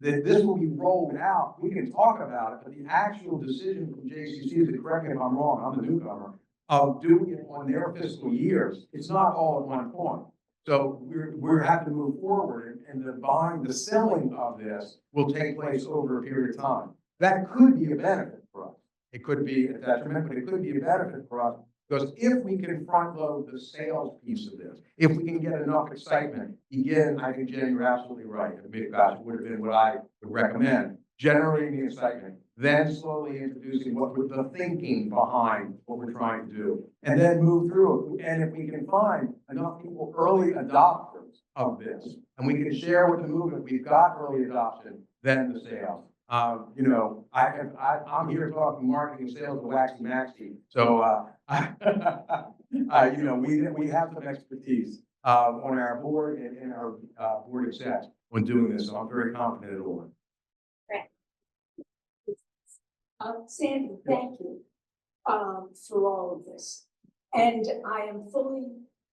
this will be rolled out. We can talk about it, but the actual decision from JCC, is correct me if I'm wrong, I'm the newcomer, of doing it on their fiscal years, it's not all at one point. So we're having to move forward, and the selling of this will take place over a period of time. That could be a benefit for us. It could be a detriment, but it could be a benefit for us. Because if we can front load the sales piece of this, if we can get enough excitement, again, I think Jen, you're absolutely right. I mean, gosh, it would have been what I would recommend. Generating the excitement, then slowly introducing what the thinking behind what we're trying to do, and then move through it. And if we can find enough people, early adopters of this, and we can share with the movement, we've got early adoption, then the sales. You know, I'm here talking marketing and sales with Waxy Maxy. So, you know, we have some expertise on our board and our board execs when doing this. So I'm very confident it will. Sandy, thank you for all of this. And I am fully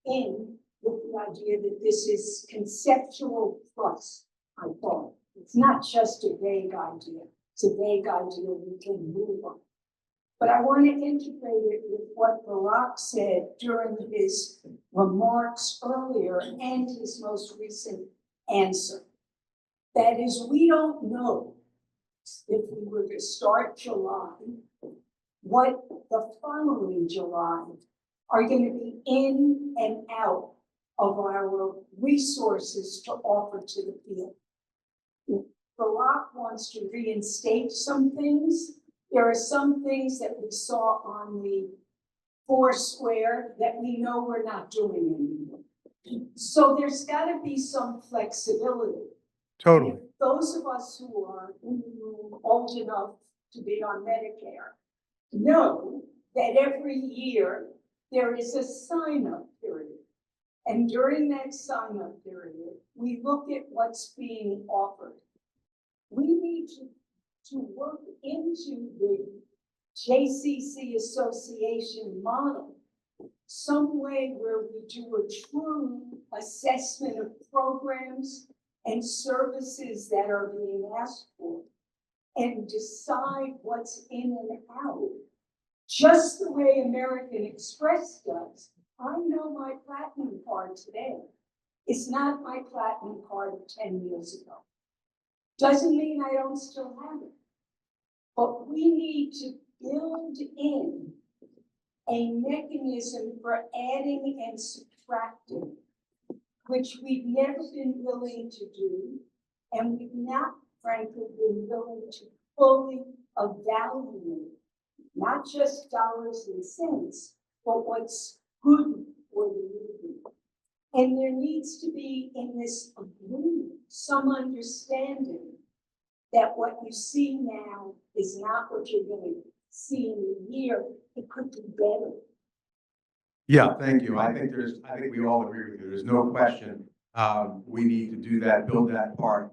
in with the idea that this is conceptual plus, I thought. It's not just a vague idea. It's a vague idea we can move on. But I want to integrate it with what Barack said during his remarks earlier and his most recent answer. That is, we don't know if we were to start July, what the following July are going to be in and out of our resources to offer to the field. Barack wants to reinstate some things. There are some things that we saw on the Foursquare that we know we're not doing anymore. So there's got to be some flexibility. Totally. Those of us who are old enough to be on Medicare know that every year there is a sign-up period. And during that sign-up period, we look at what's being offered. We need to work into the JCC Association model some way where we do a true assessment of programs and services that are being asked for and decide what's in and out, just the way American Express does. I know my platinum card today. It's not my platinum card of 10 years ago. Doesn't mean I don't still have it. But we need to build in a mechanism for adding and subtracting, which we've never been willing to do, and we've not, frankly, been willing to fully evaluate, not just dollars and cents, but what's good for the movement. And there needs to be in this agreement some understanding that what you see now is not what you're going to see in a year. It could be better. Yeah, thank you. I think we all agree with you. There's no question We need to do that, build that part,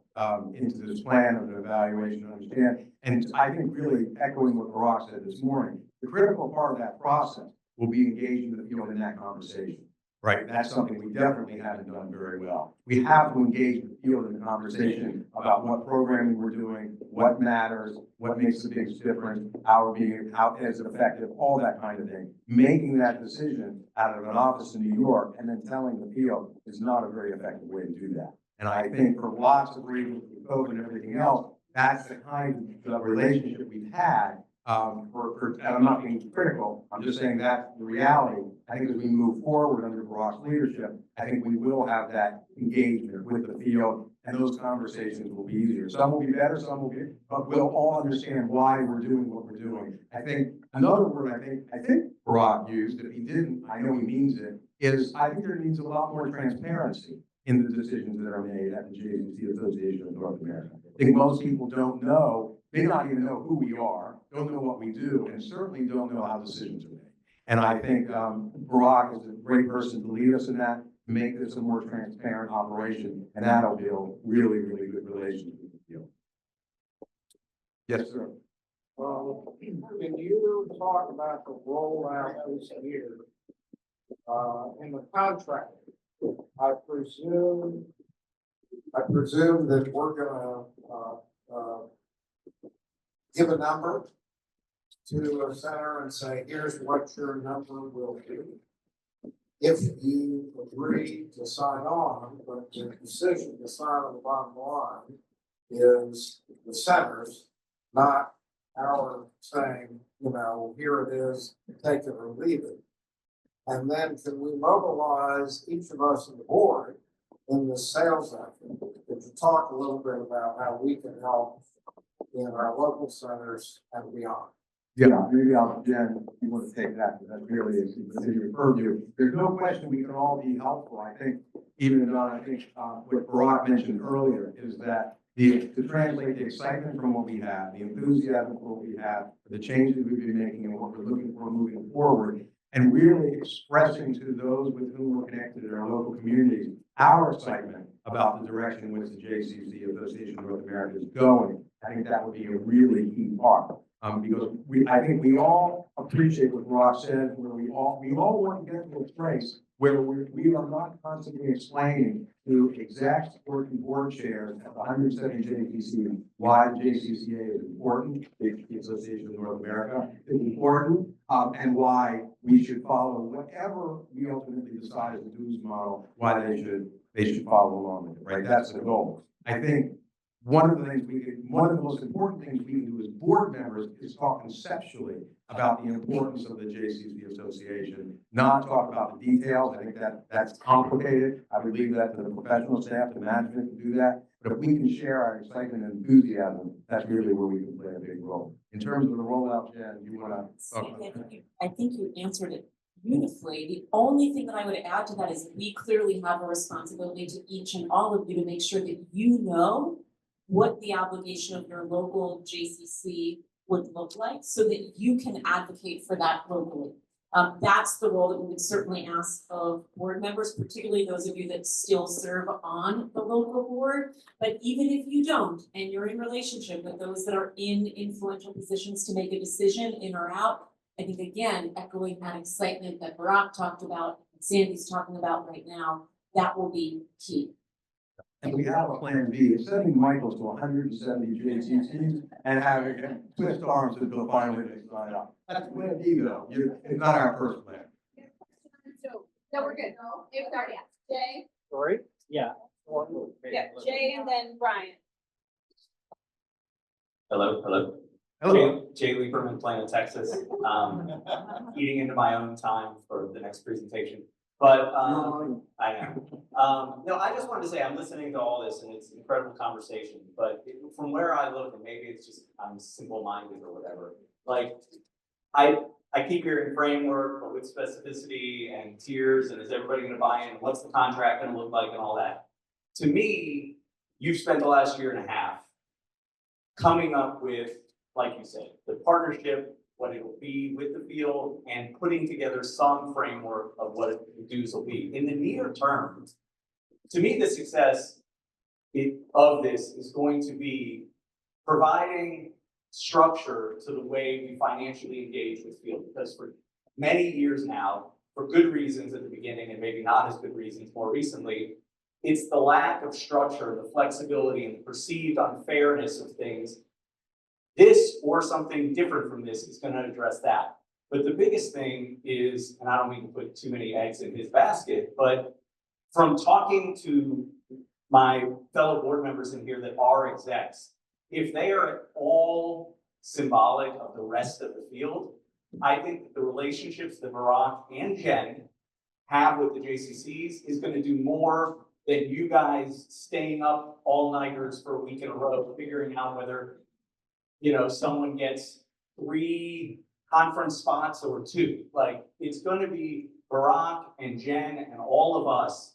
into this plan of the evaluation and understand. And I think really echoing what Barack said this morning, the critical part of that process will be engaging the field in that conversation. Right, that's something we definitely haven't done very well. We have to engage the field in the conversation about what programming we're doing, what matters, what makes the biggest difference, how is it effective, all that kind of thing. Making that decision out of an office in New York and then telling the field is not a very effective way to do that. And I think for lots of reasons, with COVID and everything else, that's the kind of relationship we've had. And I'm not being critical, I'm just saying that's the reality. I think as we move forward under Barack's leadership, I think we will have that engagement with the field, and those conversations will be easier. Some will be better, some will be, but we'll all understand why we're doing what we're doing. I think another word I think Barack used, if he didn't, I know he means it, is I think there needs a lot more transparency in the decisions that are made at the JCC Association of North America. I think most people don't know, may not even know who we are, don't know what we do, and certainly don't know how decisions are made. And I think Barack is a great person to lead us in that, to make this a more transparent operation, and that'll build really, really good relations with the field. Yes, sir. Can you talk about the rollout this year, in the contract? I presume that we're gonna, give a number to a center and say, here's what your number will be. If you agree to sign on, but the decision to sign on the bottom line is the centers, not our saying, you know, here it is, take it or leave it. And then can we mobilize each of us on the board in the sales effort? Could you talk a little bit about how we can help in our local centers and beyond? Yeah, maybe Jen, you want to take that, because that really is your purview. There's no question we can all be helpful. I think, even Don, I think what Barack mentioned earlier is that to translate the excitement from what we have, the enthusiasm for what we have, the changes we've been making and what we're looking for moving forward, and really expressing to those with whom we're connected in our local communities, our excitement about the direction in which the JCC Association of North America is going. I think that would be a really key part. Because I think we all appreciate what Ross said, where we all want to get to a place where we are not constantly explaining to execs working board chairs at the 170 JCC why the JCCA is important, the Association of North America is important, and why we should follow whatever we ultimately decide as a dues model, why they should follow along with it, right? That's the goal. I think one of the most important things we can do as board members is talk conceptually about the importance of the JCC Association, not talk about the details. I think that's complicated. I would leave that to the professional staff, the management to do that. But if we can share our excitement and enthusiasm, that's really where we can play a big role. In terms of the rollout, Jen, do you want to talk about that? I think you answered it beautifully. The only thing that I would add to that is we clearly have a responsibility to each and all of you to make sure that you know what the obligation of your local JCC would look like so that you can advocate for that locally. That's the role that we would certainly ask of board members, particularly those of you that still serve on the local board. But even if you don't, and you're in relationship with those that are in influential positions to make a decision in or out, I think again, echoing that excitement that Barack talked about, Sandy's talking about right now, that will be key. And we have a plan B, sending Michaels to 170 JCCs and having him twist arms until finally they sign up. That's plan B though, it's not our first plan. No, we're good. If already asked. Jay? Sorry? Yeah, Jay and then Brian. Hello. Hello. Jay Lieberman, Plano, Texas. Eating into my own time for the next presentation. But I know. No, I just wanted to say I'm listening to all this and it's an incredible conversation. But from where I look, and maybe it's just I'm simple-minded or whatever. Like I keep hearing framework, but with specificity and tiers, and is everybody going to buy in? What's the contract going to look like, and all that? To me, you've spent the last year and a half coming up with, like you said, the partnership, what it will be with the field, and putting together some framework of what the dues will be. In the near term, to me, the success of this is going to be providing structure to the way we financially engage with field, because for many years now, for good reasons at the beginning and maybe not as good reasons more recently, it's the lack of structure, the flexibility, and the perceived unfairness of things. This or something different from this is going to address that. But the biggest thing is, and I don't mean to put too many eggs in his basket, but from talking to my fellow board members in here that are execs, if they are at all symbolic of the rest of the field, I think that the relationships that Barack and Jen have with the JCCs is going to do more than you guys staying up all-nighters for a week in a row, figuring out whether, you know, someone gets 3 conference spots or 2. Like, it's going to be Barack and Jen and all of us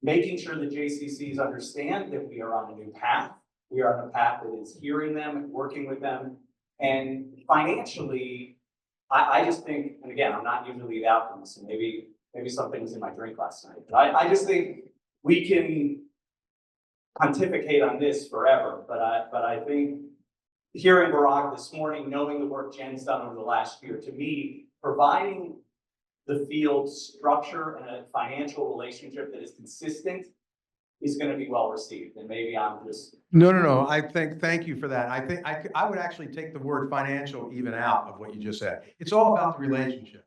making sure the JCCs understand that we are on a new path. We are on a path that is hearing them and working with them. And financially, I just think, and again, I'm not usually the optimist, and maybe something was in my drink last night, but I just think we can pontificate on this forever. But I think hearing Barack this morning, knowing the work Jen's done over the last year, to me, providing the field structure and a financial relationship that is consistent is going to be well received. And maybe I'm just. No. Thank you for that. I think I would actually take the word financial even out of what you just said. It's all about the relationship.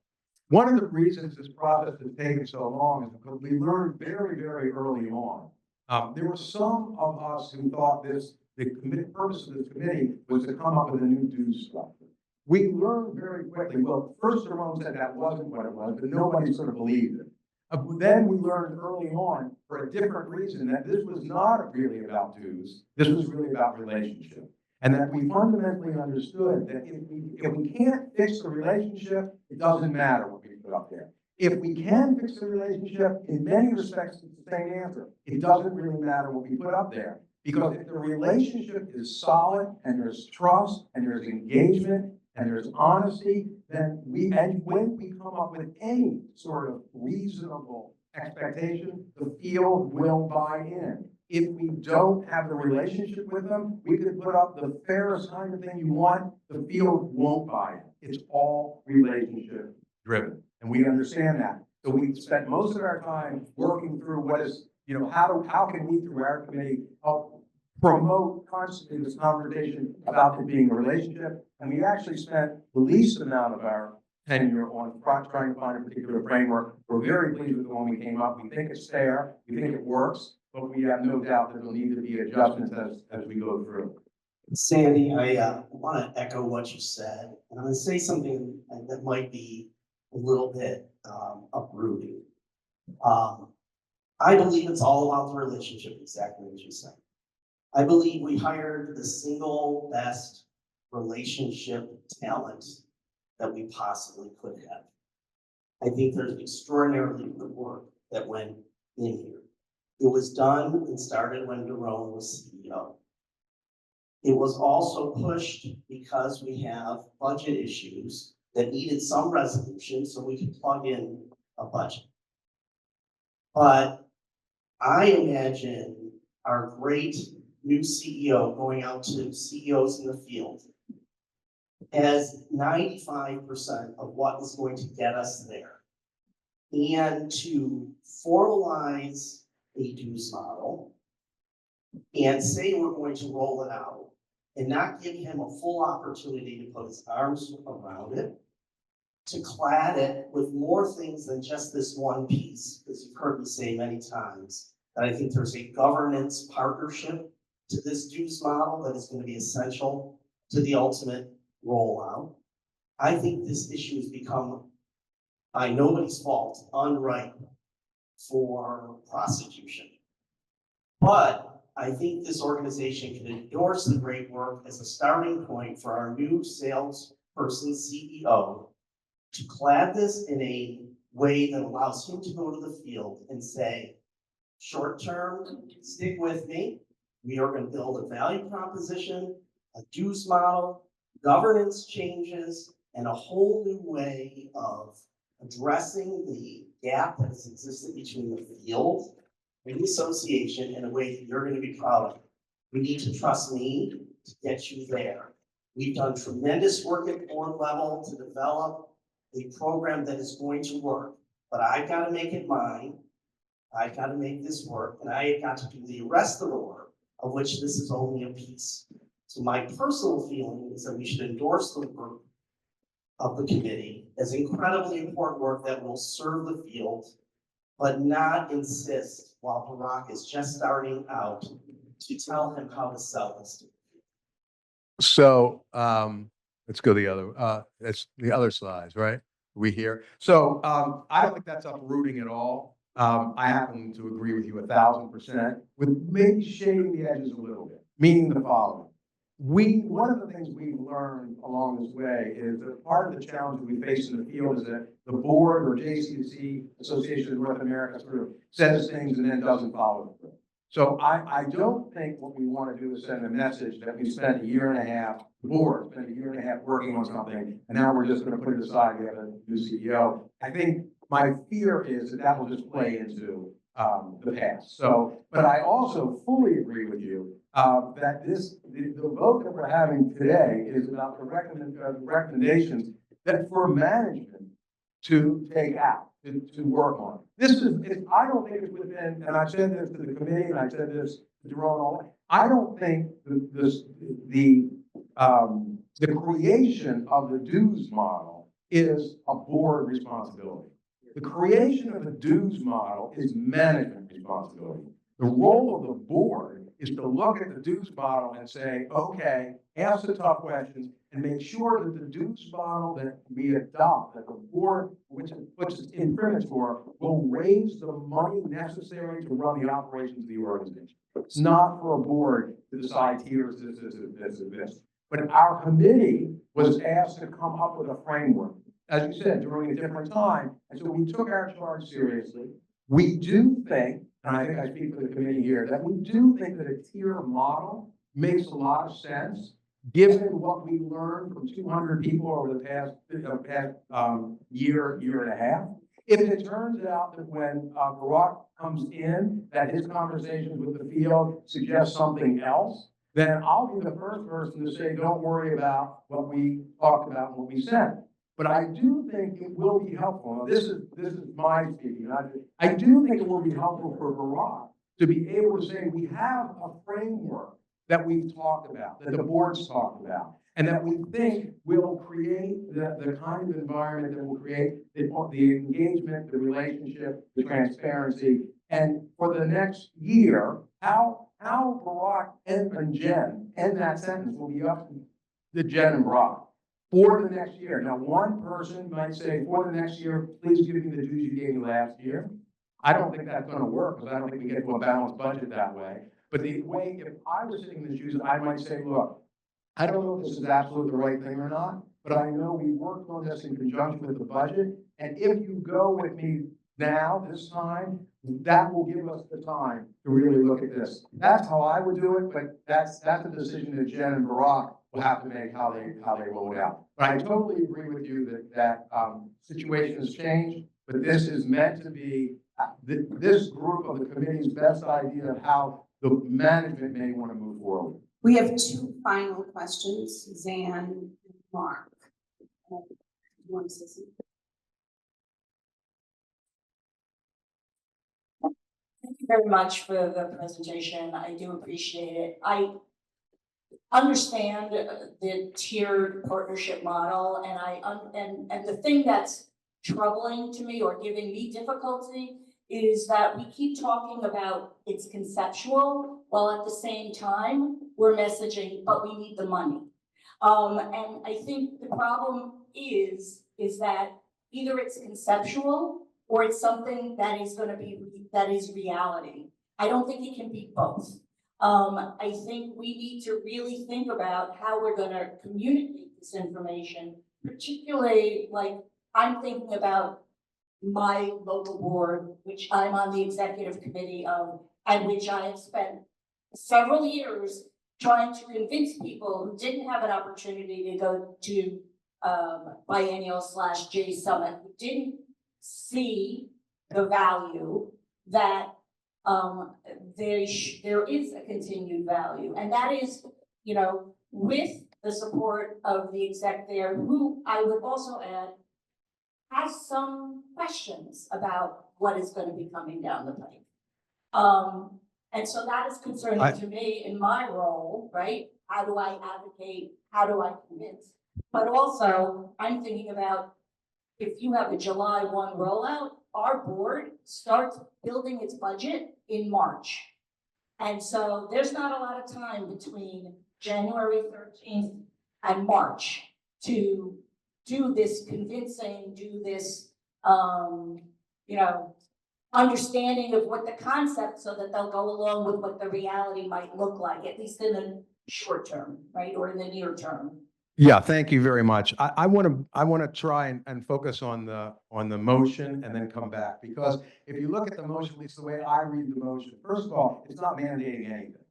One of the reasons this process has taken so long is because we learned very, very early on. There were some of us who thought the purpose of this committee was to come up with a new dues structure. We learned very quickly, well, first Jerome said that wasn't what it was, but nobody sort of believed it. Then we learned early on, for a different reason, that this was not really about dues. This was really about relationship. And that we fundamentally understood that if we can't fix the relationship, it doesn't matter what we put up there. If we can fix the relationship, in many respects, it's the same answer. It doesn't really matter what we put up there. Because if the relationship is solid, and there's trust, and there's engagement, and there's honesty, then when we come up with any sort of reasonable expectation, the field will buy in. If we don't have the relationship with them, we could put up the fairest kind of thing you want, the field won't buy it. It's all relationship driven, and we understand that. So we spent most of our time working through what is, how can we, through our committee, help promote constantly this conversation about it being a relationship. And we actually spent the least amount of our tenure on trying to find a particular framework. We're very pleased with the one we came up. We think it's fair. We think it works, but we have no doubt that there'll need to be adjustments as we go through. Sandy, I want to echo what you said, and I'm going to say something that might be a little bit uprooting. I believe it's all about the relationship, exactly as you said. I believe we hired the single best relationship talent that we possibly could have. I think there's extraordinarily good work that went in here. It was done and started when Jerome was CEO. It was also pushed because we have budget issues that needed some resolution so we could plug in a budget. But I imagine our great new CEO going out to CEOs in the field as 95% of what is going to get us there. And to formalize a dues model and say we're going to roll it out and not give him a full opportunity to put his arms around it, to clad it with more things than just this one piece, because you've heard me say many times that I think there's a governance partnership to this dues model that is going to be essential to the ultimate rollout. I think this issue has become, by nobody's fault, unripe for prosecution. But I think this organization can endorse the great work as a starting point for our new salesperson CEO to clad this in a way that allows him to go to the field and say, short term, stick with me. We are going to build a value proposition, a dues model, governance changes, and a whole new way of addressing the gap that has existed between the field in the association in a way that you're gonna be proud of. You need to trust me to get you there. We've done tremendous work at board level to develop a program that is going to work, but I've gotta make it mine. I've gotta make this work, and I have got to do the rest of the work, of which this is only a piece. So my personal feeling is that we should endorse the work of the committee as incredibly important work that will serve the field, but not insist while Barack is just starting out to tell him how to sell this. So, let's go that's the other side, right? We here. So, I don't think that's uprooting at all. I happen to agree with you 1,000%, with maybe shading the edges a little bit, meaning the following. One of the things we've learned along this way is that part of the challenge we face in the field is that the board or JCC, Association of North America, sort of says things and then doesn't follow through. So I don't think what we want to do is send a message that we spent a year and a half, the board spent a year and a half working on something, and now we're just going to put it aside, we have a new CEO. I think my fear is that that will just play into the past. So, but I also fully agree with you that the vote that we're having today is about the recommendations that for management to take out, to work on. I don't think it's within, and I've said this to the committee, and I've said this to Jerome, I don't think the creation of the dues model is a board responsibility. The creation of the dues model is management responsibility. The role of the board is to look at the dues model and say, okay, ask the tough questions and make sure that the dues model that we adopt, that the board, which puts its imprimatur for, will raise the money necessary to run the operations of the organization. It's not for a board to decide here's this. But our committee was asked to come up with a framework, as you said, during a different time. And so we took our charge seriously. We do think, and I think I speak for the committee here, that we do think that a tier model makes a lot of sense, given what we learned from 200 people over the past year and a half. If it turns out that when Barack comes in, that his conversations with the field suggest something else, then I'll be the first person to say, don't worry about what we talked about and what we said. But I do think it will be helpful. Now, this is my speaking. I do think it will be helpful for Barack to be able to say we have a framework that we've talked about, that the board's talked about, and that we think will create the kind of environment that will create the engagement, the relationship, the transparency. And for the next year, how Barack and Jen end that sentence will be up to Jen and Barack. For the next year. Now, one person might say, for the next year, please give me the dues you gave me last year. I don't think that's going to work because I don't think we get to a balanced budget that way. But the way, if I was sitting in the shoes, I might say, look, I don't know if this is absolutely the right thing or not, but I know we worked on this in conjunction with the budget. And if you go with me now, this time, that will give us the time to really look at this. That's how I would do it, but that's a decision that Jen and Barack will have to make how they roll it out. But I totally agree with you that situation has changed, but this is meant to be this group of the committee's best idea of how the management may want to move forward. We have two final questions, Zan and Mark. You want to say something? Thank you very much for the presentation. I do appreciate it. I understand the tiered partnership model, and and the thing that's troubling to me or giving me difficulty is that we keep talking about it's conceptual while at the same time we're messaging, but we need the money. And I think the problem is that either it's conceptual or it's something that is going to be that is reality. I don't think it can be both. I think we need to really think about how we're going to communicate this information, particularly like I'm thinking about my local board, which I'm on the executive committee of, and which I have spent several years trying to convince people who didn't have an opportunity to go to biennial/J Summit, who didn't see the value that there is a continued value, and that is, you know, with the support of the exec there, who I would also add has some questions about what is gonna be coming down the pike. And so that is concerning to me in my role, right? How do I advocate? How do I convince? But also, I'm thinking about if you have a July 1 rollout, our board starts building its budget in March. And so there's not a lot of time between January 13th and March to do this convincing, do this, you know, understanding of what the concept, so that they'll go along with what the reality might look like, at least in the short term, right, or in the near term. Yeah, thank you very much. I want to try and focus on the motion and then come back, because if you look at the motion, at least the way I read the motion, first of all, it's not mandating anything,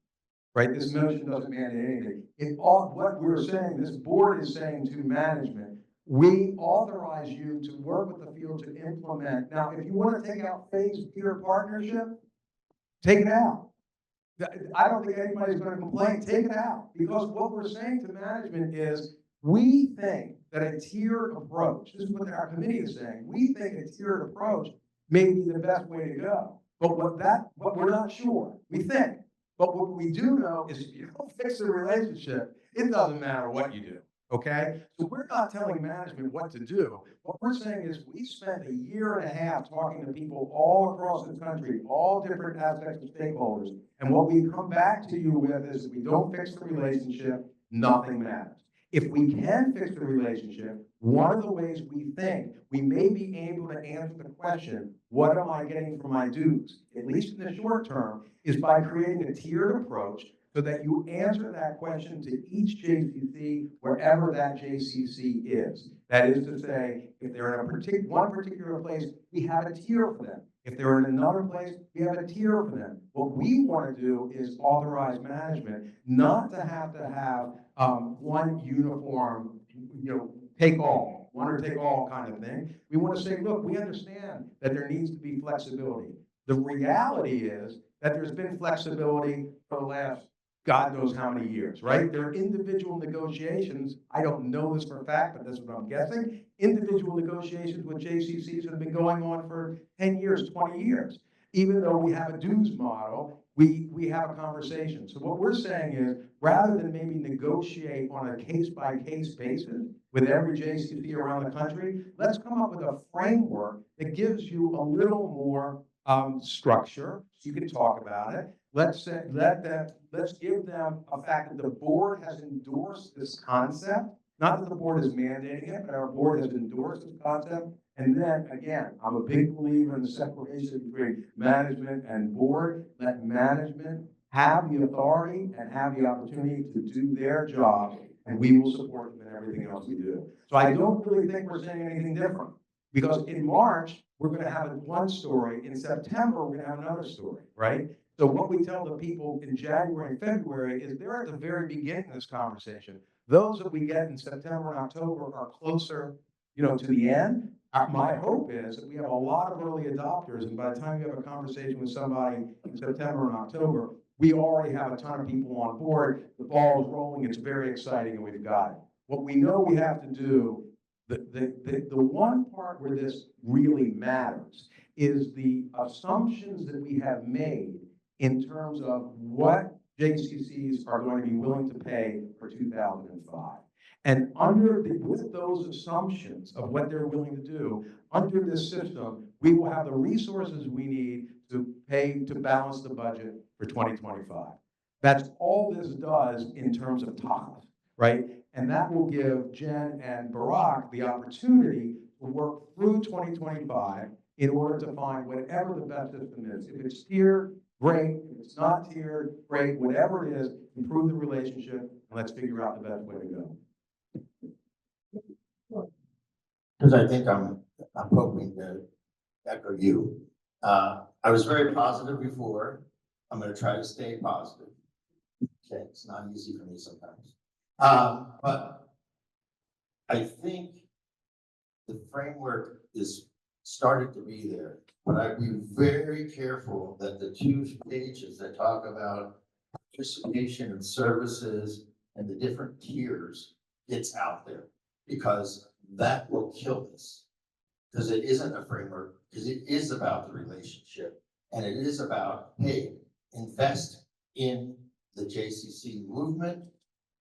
right? This motion doesn't mandate anything. What we're saying, this board is saying to management, we authorize you to work with the field to implement. Now, if you want to take out phased peer partnership, take it out. I don't think anybody's going to complain. Take it out, because what we're saying to management is we think that a tiered approach, this is what our committee is saying, we think a tiered approach may be the best way to go. But what we're not sure, we think. But what we do know is if you don't fix the relationship, it doesn't matter what you do. Okay, so we're not telling management what to do. What we're saying is we spent 1.5 years talking to people all across the country, all different aspects of stakeholders. And what we come back to you with is if we don't fix the relationship, nothing matters. If we can fix the relationship, one of the ways we think we may be able to answer the question, what am I getting for my dues, at least in the short term, is by creating a tiered approach so that you answer that question to each JCC, wherever that JCC is. That is to say, if they're in one particular place, we have a tier for them. If they're in another place, we have a tier for them. What we want to do is authorize management not to have one uniform, take all, one or take all kind of thing. We want to say, look, we understand that there needs to be flexibility. The reality is that there's been flexibility for the last God knows how many years, right? There are individual negotiations. I don't know this for a fact, but that's what I'm guessing. Individual negotiations with JCCs have been going on for 10 years, 20 years. Even though we have a dues model, we have a conversation. So what we're saying is, rather than maybe negotiate on a case-by-case basis with every JCC around the country, let's come up with a framework that gives you a little more structure, so you can talk about it. Let's give them a fact that the board has endorsed this concept. Not that the board is mandating it, but our board has endorsed this concept. And then again, I'm a big believer in the separation between management and board. Let management have the authority and have the opportunity to do their job, and we will support them in everything else we do. So I don't really think we're saying anything different, because in March, we're going to have one story. In September, we're going to have another story, right? So what we tell the people in January and February is they're at the very beginning of this conversation. Those that we get in September and October are closer, to the end. My hope is that we have a lot of early adopters, and by the time you have a conversation with somebody in September and October, we already have a ton of people on board. The ball is rolling. It's very exciting, and we've got it. What we know we have to do, the one part where this really matters is the assumptions that we have made in terms of what JCCs are going to be willing to pay for 2005. And with those assumptions of what they're willing to do, under this system, we will have the resources we need to pay to balance the budget for 2025. That's all this does in terms of time, right? And that will give Jen and Barack the opportunity to work through 2025 in order to find whatever the best system is. If it's tiered, great. If it's not tiered, great. Whatever it is, improve the relationship, and let's figure out the best way to go. Because I think I'm hoping to echo you. I was very positive before. I'm going to try to stay positive. Okay, it's not easy for me sometimes. But I think the framework is started to be there. But I'd be very careful that the 2 pages that talk about participation in services and the different tiers gets out there, because that will kill this. Because it isn't a framework, because it is about the relationship, and it is about, hey, invest in the JCC movement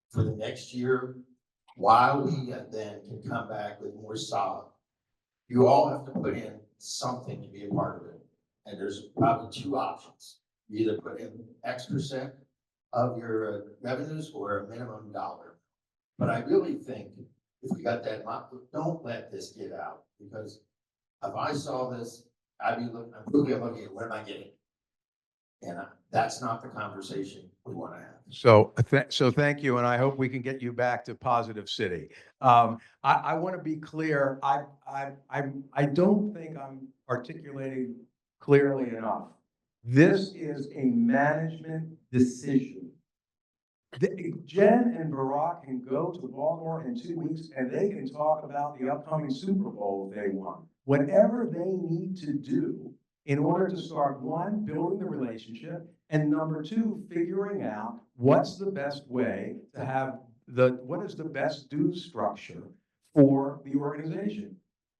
for the next year, while we then can come back with more solid. You all have to put in something to be a part of it. And there's probably 2 options. You either put in X% of your revenues or a minimum dollar. But I really think if we got that, don't let this get out, because if I saw this, I'd be looking, I'm looking at what am I getting? And that's not the conversation we want to have. So, so thank you, and I hope we can get you back to Positive City. I want to be clear. I don't think I'm articulating clearly enough. This is a management decision. Jen and Barack can go to Baltimore in 2 weeks, and they can talk about the upcoming Super Bowl they want. Whatever they need to do in order to start, 1, building the relationship, and number 2, figuring out what's the best way to have what is the best dues structure for the organization.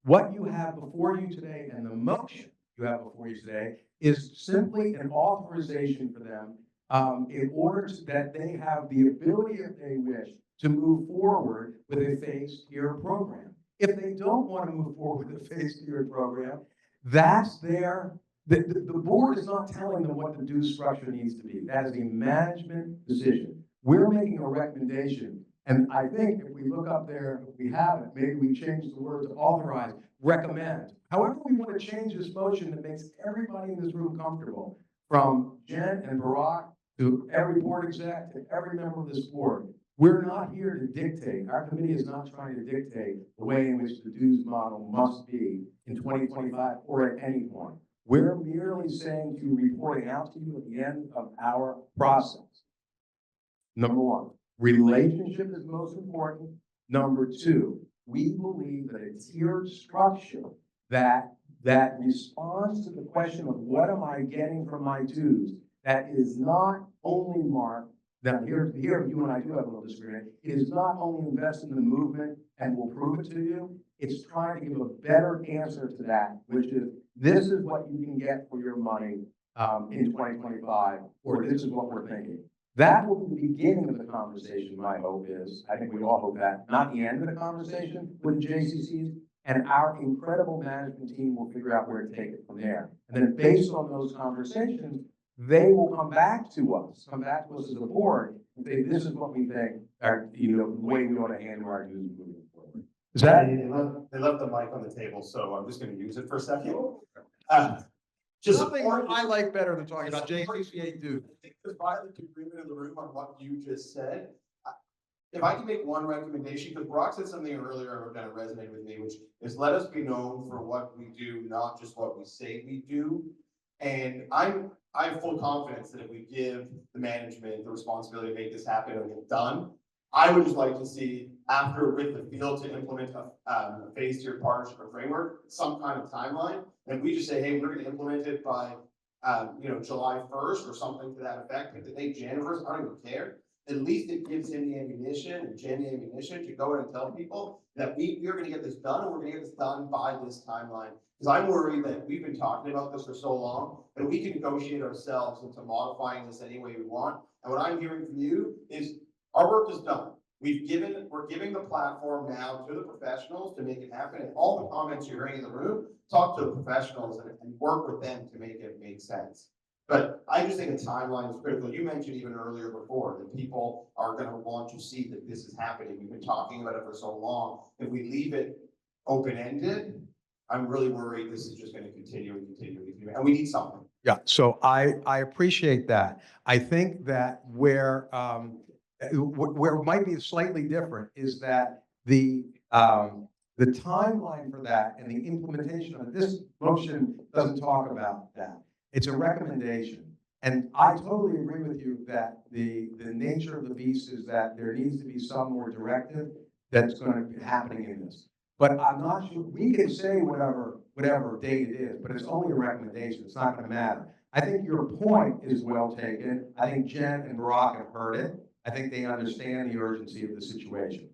What you have before you today and the motion you have before you today is simply an authorization for them in order that they have the ability, if they wish, to move forward with a phased tier program. If they don't want to move forward with a phased tier program, that's the board is not telling them what the dues structure needs to be. That is a management decision. We're making a recommendation, and I think if we look up there, if we have it, maybe we change the word to authorize, recommend. However we want to change this motion that makes everybody in this room comfortable, from Jen and Barack to every board exec to every member of this board. We're not here to dictate. Our committee is not trying to dictate the way in which the dues model must be in 2025 or at any point. We're merely saying to you, reporting out to you at the end of our process. Number 1, relationship is most important. Number 2, we believe that a tiered structure that responds to the question of what am I getting from my dues, that is not only marked. Now, here you and I do have a little disagreement. It is not only invest in the movement and we'll prove it to you. It's trying to give a better answer to that, which is this is what you can get for your money in 2025, or this is what we're thinking. That will be the beginning of the conversation, my hope is. I think we all hope that, not the end of the conversation with the JCCs, and our incredible management team will figure out where to take it from there. And then based on those conversations, they will come back to us as a board, and say, this is what we think, the way we want to handle our dues moving forward. Is that? They left the mic on the table, so I'm just gonna use it for a second. Just something I like better than talking about JCCA dues. I think there's violent agreement in the room on what you just said. If I can make one recommendation, because Brock said something earlier that resonated with me, which is let us be known for what we do, not just what we say we do. And I have full confidence that if we give the management the responsibility to make this happen and get done, I would just like to see, after with the field to implement a phased tier partnership or framework, some kind of timeline. And we just say, hey, we're gonna implement it by July 1st or something to that effect. If they take January 1st, I don't even care. At least it gives him the ammunition and Jen the ammunition to go in and tell people that we are gonna get this done, and we're gonna get this done by this timeline. Because I'm worried that we've been talking about this for so long that we can negotiate ourselves into modifying this any way we want. And what I'm hearing from you is our work is done. We're giving the platform now to the professionals to make it happen. And all the comments you're hearing in the room, talk to the professionals and work with them to make it make sense. But I just think a timeline is critical. You mentioned even earlier before that people are going to want to see that this is happening. We've been talking about it for so long. If we leave it open-ended, I'm really worried this is just going to continue and continue and continue. And we need something. Yeah, so I appreciate that. I think that where it might be slightly different is that the timeline for that and the implementation of this motion doesn't talk about that. It's a recommendation. And I totally agree with you that the nature of the beast is that there needs to be some more directive that's going to be happening in this. But I'm not sure, we can say whatever date it is, but it's only a recommendation, it's not gonna matter. I think your point is well taken. I think Jen and Barack have heard it. I think they understand the urgency of the situation.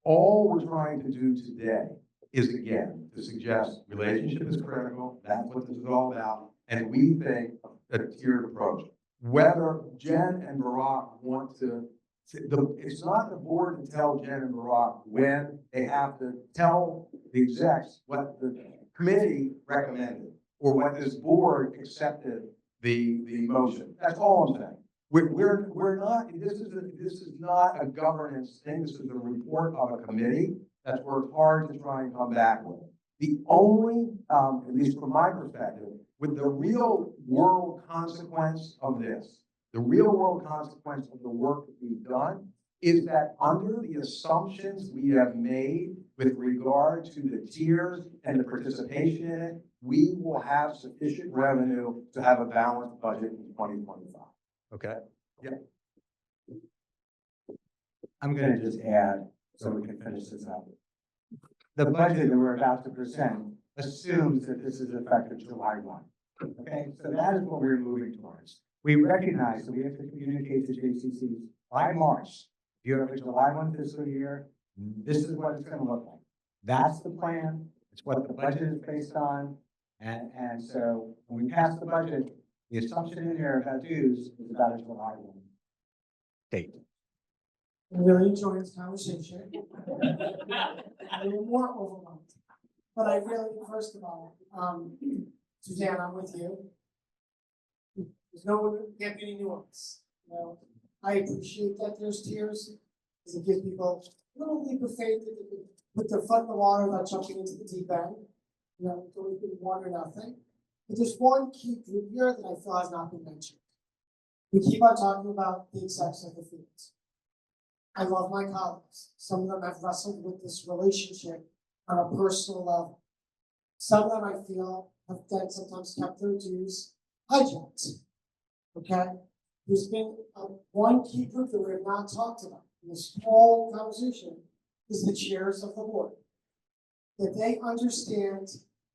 All we're trying to do today is, again, to suggest relationship is critical, that's what this is all about, and we think a tiered approach. Whether Jen and Barack want to, it's not the board to tell Jen and Barack when. They have to tell the execs what the committee recommended, or what this board accepted the motion. That's all I'm saying. We're not, this is not a governance thing, this is a report of a committee that's worked hard to try and come back with. The only, at least from my perspective, with the real world consequence of this, the real world consequence of the work that we've done is that under the assumptions we have made with regard to the tiers and the participation in it, we will have sufficient revenue to have a balanced budget in 2025. Okay? Yeah. I'm gonna just add, so we can finish this up. The budget that we're about to present assumes that this is effective July 1. Okay, so that is what we're moving towards. We recognize that we have to communicate to JCCs by March. If you have a July 1 fiscal year, this is what it's gonna look like. That's the plan, it's what the budget is based on. And so when we pass the budget, the assumption in there about dues is about a July 1 date. I really enjoyed this conversation. A little more overwhelmed. But I really, first of all, Suzanne, I'm with you. There's can't be any nuance, you know. I appreciate that there's tiers, because it gives people a little leap of faith that they can put their foot in the water without jumping into the deep end. You know, going through water, nothing. But there's one key group here that I feel has not been mentioned. We keep on talking about the execs of the fields. I love my colleagues. Some of them have wrestled with this relationship on a personal level. Some of them I feel have then sometimes kept their dues hijacked. Okay? There's been one key group that we have not talked about in this whole conversation is the chairs of the board. That they understand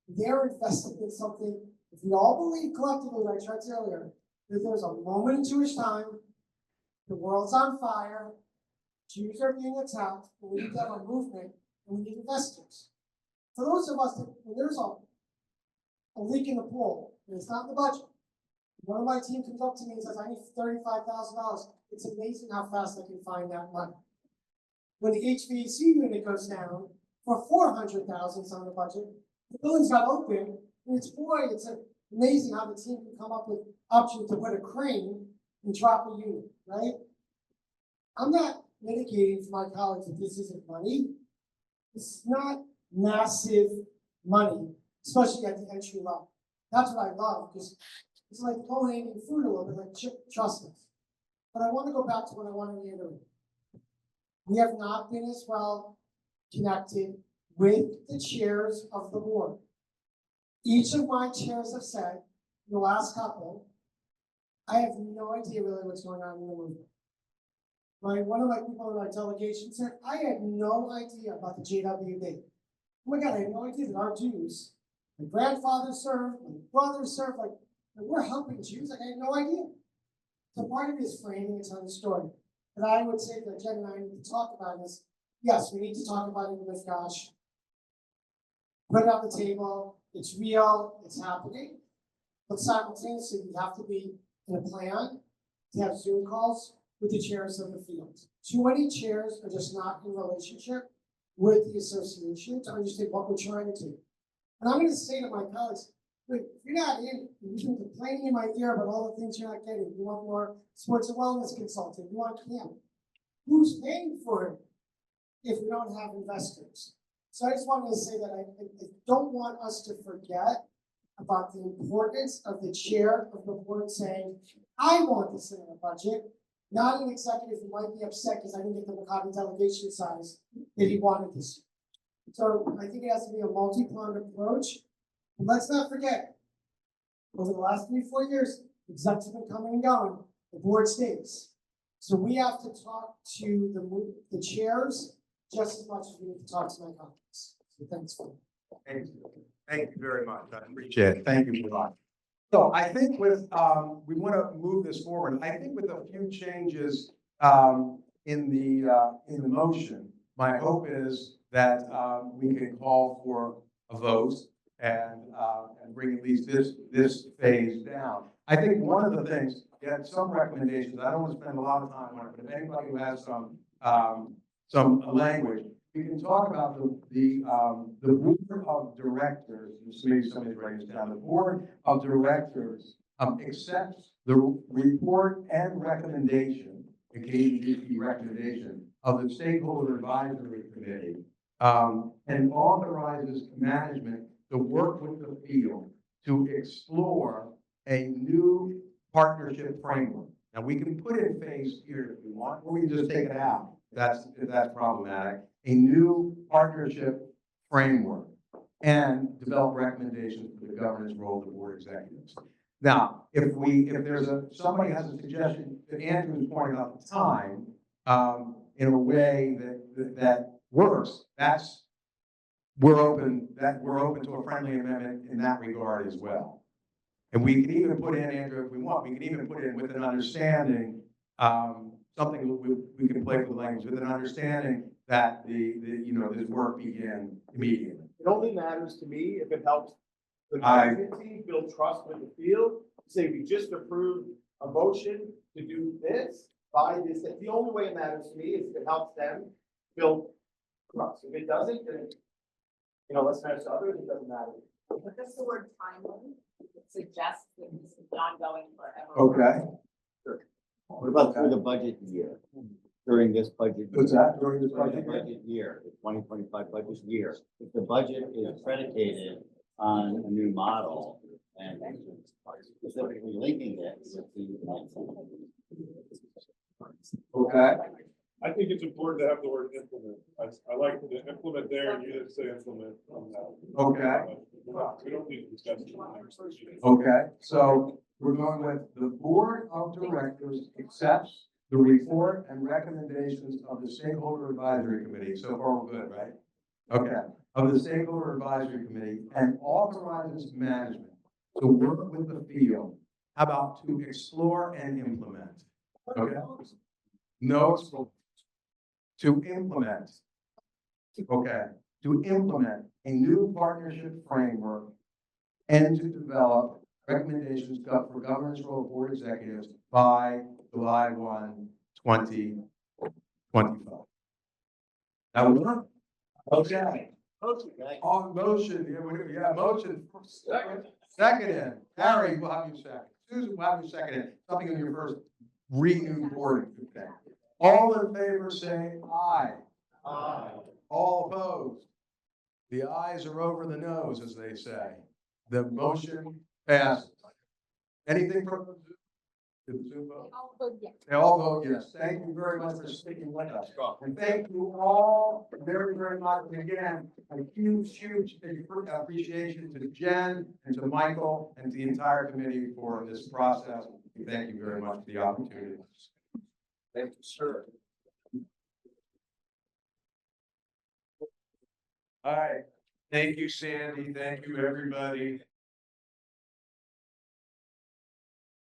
they're invested in something. If we all believe collectively, like I tried to say earlier, that there's a moment in Jewish time, the world's on fire, Jews are being attacked, and we need to have a movement, and we need investors. For those of us that, when there's a leak in the pool, and it's not in the budget, one of my team comes up to me and says, I need $35,000. It's amazing how fast I can find that money. When the HVAC unit goes down for $400,000 on the budget, the building's not open, and it's amazing how the team can come up with options to put a crane and drop a unit, right? I'm not mitigating for my colleagues that this isn't money. It's not massive money, especially at the entry level. That's what I love, because it's like low-hanging fruit a little bit, like trust us. But I want to go back to what I want to reiterate. We have not been as well connected with the chairs of the board. Each of my chairs have said, in the last couple, I have no idea really what's going on in the movement. One of my people in my delegation said, I had no idea about the JWB. Oh my God, I had no idea that our Jews, my grandfather served, my brother served, like we're helping Jews. Like I had no idea. So part of it is framing and telling the story. And I would say that Jen and I need to talk about is, yes, we need to talk about it with Gosh. Put it on the table, it's real, it's happening. But simultaneously, we have to be in a plan to have Zoom calls with the chairs of the field. Too many chairs are just not in relationship with the association to understand what we're trying to do. And I'm going to say to my colleagues, if you're not in, you've been complaining in my ear about all the things you're not getting. You want more sports and wellness consulting, you want camp. Who's paying for it if we don't have investors? So I just wanted to say that I don't want us to forget about the importance of the chair of the board saying, I want this in our budget, not an executive who might be upset because I didn't get the Cardin delegation size that he wanted this. So I think it has to be a multi-pronged approach. And let's not forget, over the last 3-4 years, execs have been coming and going, the board stays. So we have to talk to the chairs just as much as we need to talk to my colleagues. So thanks for. Thank you. Thank you very much. I appreciate it. Thank you a lot. So I think with, we want to move this forward. I think with a few changes in the motion, my hope is that we can call for a vote and bring at least this phase down. I think one of the things, you had some recommendations. I don't want to spend a lot of time on it, but if anybody who has some language, we can talk about the board of directors, maybe somebody's writing this down, the board of directors accepts the report and recommendation, the KDP recommendation of the Stakeholder Advisory Committee, and authorizes management to work with the field to explore a new partnership framework. Now, we can put in phase here if we want, or we can just take it out. If that's problematic. A new partnership framework and develop recommendations for the governance role of the board executives. Now, if somebody has a suggestion that Andrew was pointing out at the time, in a way that works, we're open to a friendly amendment in that regard as well. And we can even put in, Andrew, if we want, we can even put in with an understanding, something we can play with the language, with an understanding that this work begin immediately. It only matters to me if it helps the management team build trust with the field. Say we just approved a motion to do this, by this, the only way it matters to me is if it helps them build trust. If it doesn't, then, let's matter to others, it doesn't matter. But that's the word timely. It suggests that this is ongoing forever. Okay. What about through the budget year? During this budget? What's that, during this During budget the year? budget year, the 2025 budget year. If the budget is predicated on a new model and specifically linking it with the. Okay. I think it's important to have the word implement. I like to implement there and you didn't say implement on that. Okay. We don't need to discuss it. Okay, so we're going with the board of directors accepts the report and recommendations of the Stakeholder Advisory Committee. So far, we're good, right? Okay, of the Stakeholder Advisory Committee and authorizes management to work with the field. How about to explore and implement? Okay. No, to implement. Okay, to implement a new partnership framework and to develop recommendations for governance role of board executives by July 1, 2025. That would work. Okay. Motion, yeah, motion. Second. Harry, we'll have you second. Susan, we'll have you second. Something in your first renewed board. Okay. All in favor, say aye. Aye. All opposed? The ayes are over the nose, as they say. The motion passes. Anything from the Zoom vote? They all vote yes. Thank you very much for sticking with us. And thank you all very, very much. And again, a huge appreciation to Jen and to Michael and to the entire committee for this process. Thank you very much for the opportunity. Thank you, sir. All right. Thank you, Sandy. Thank you, everybody.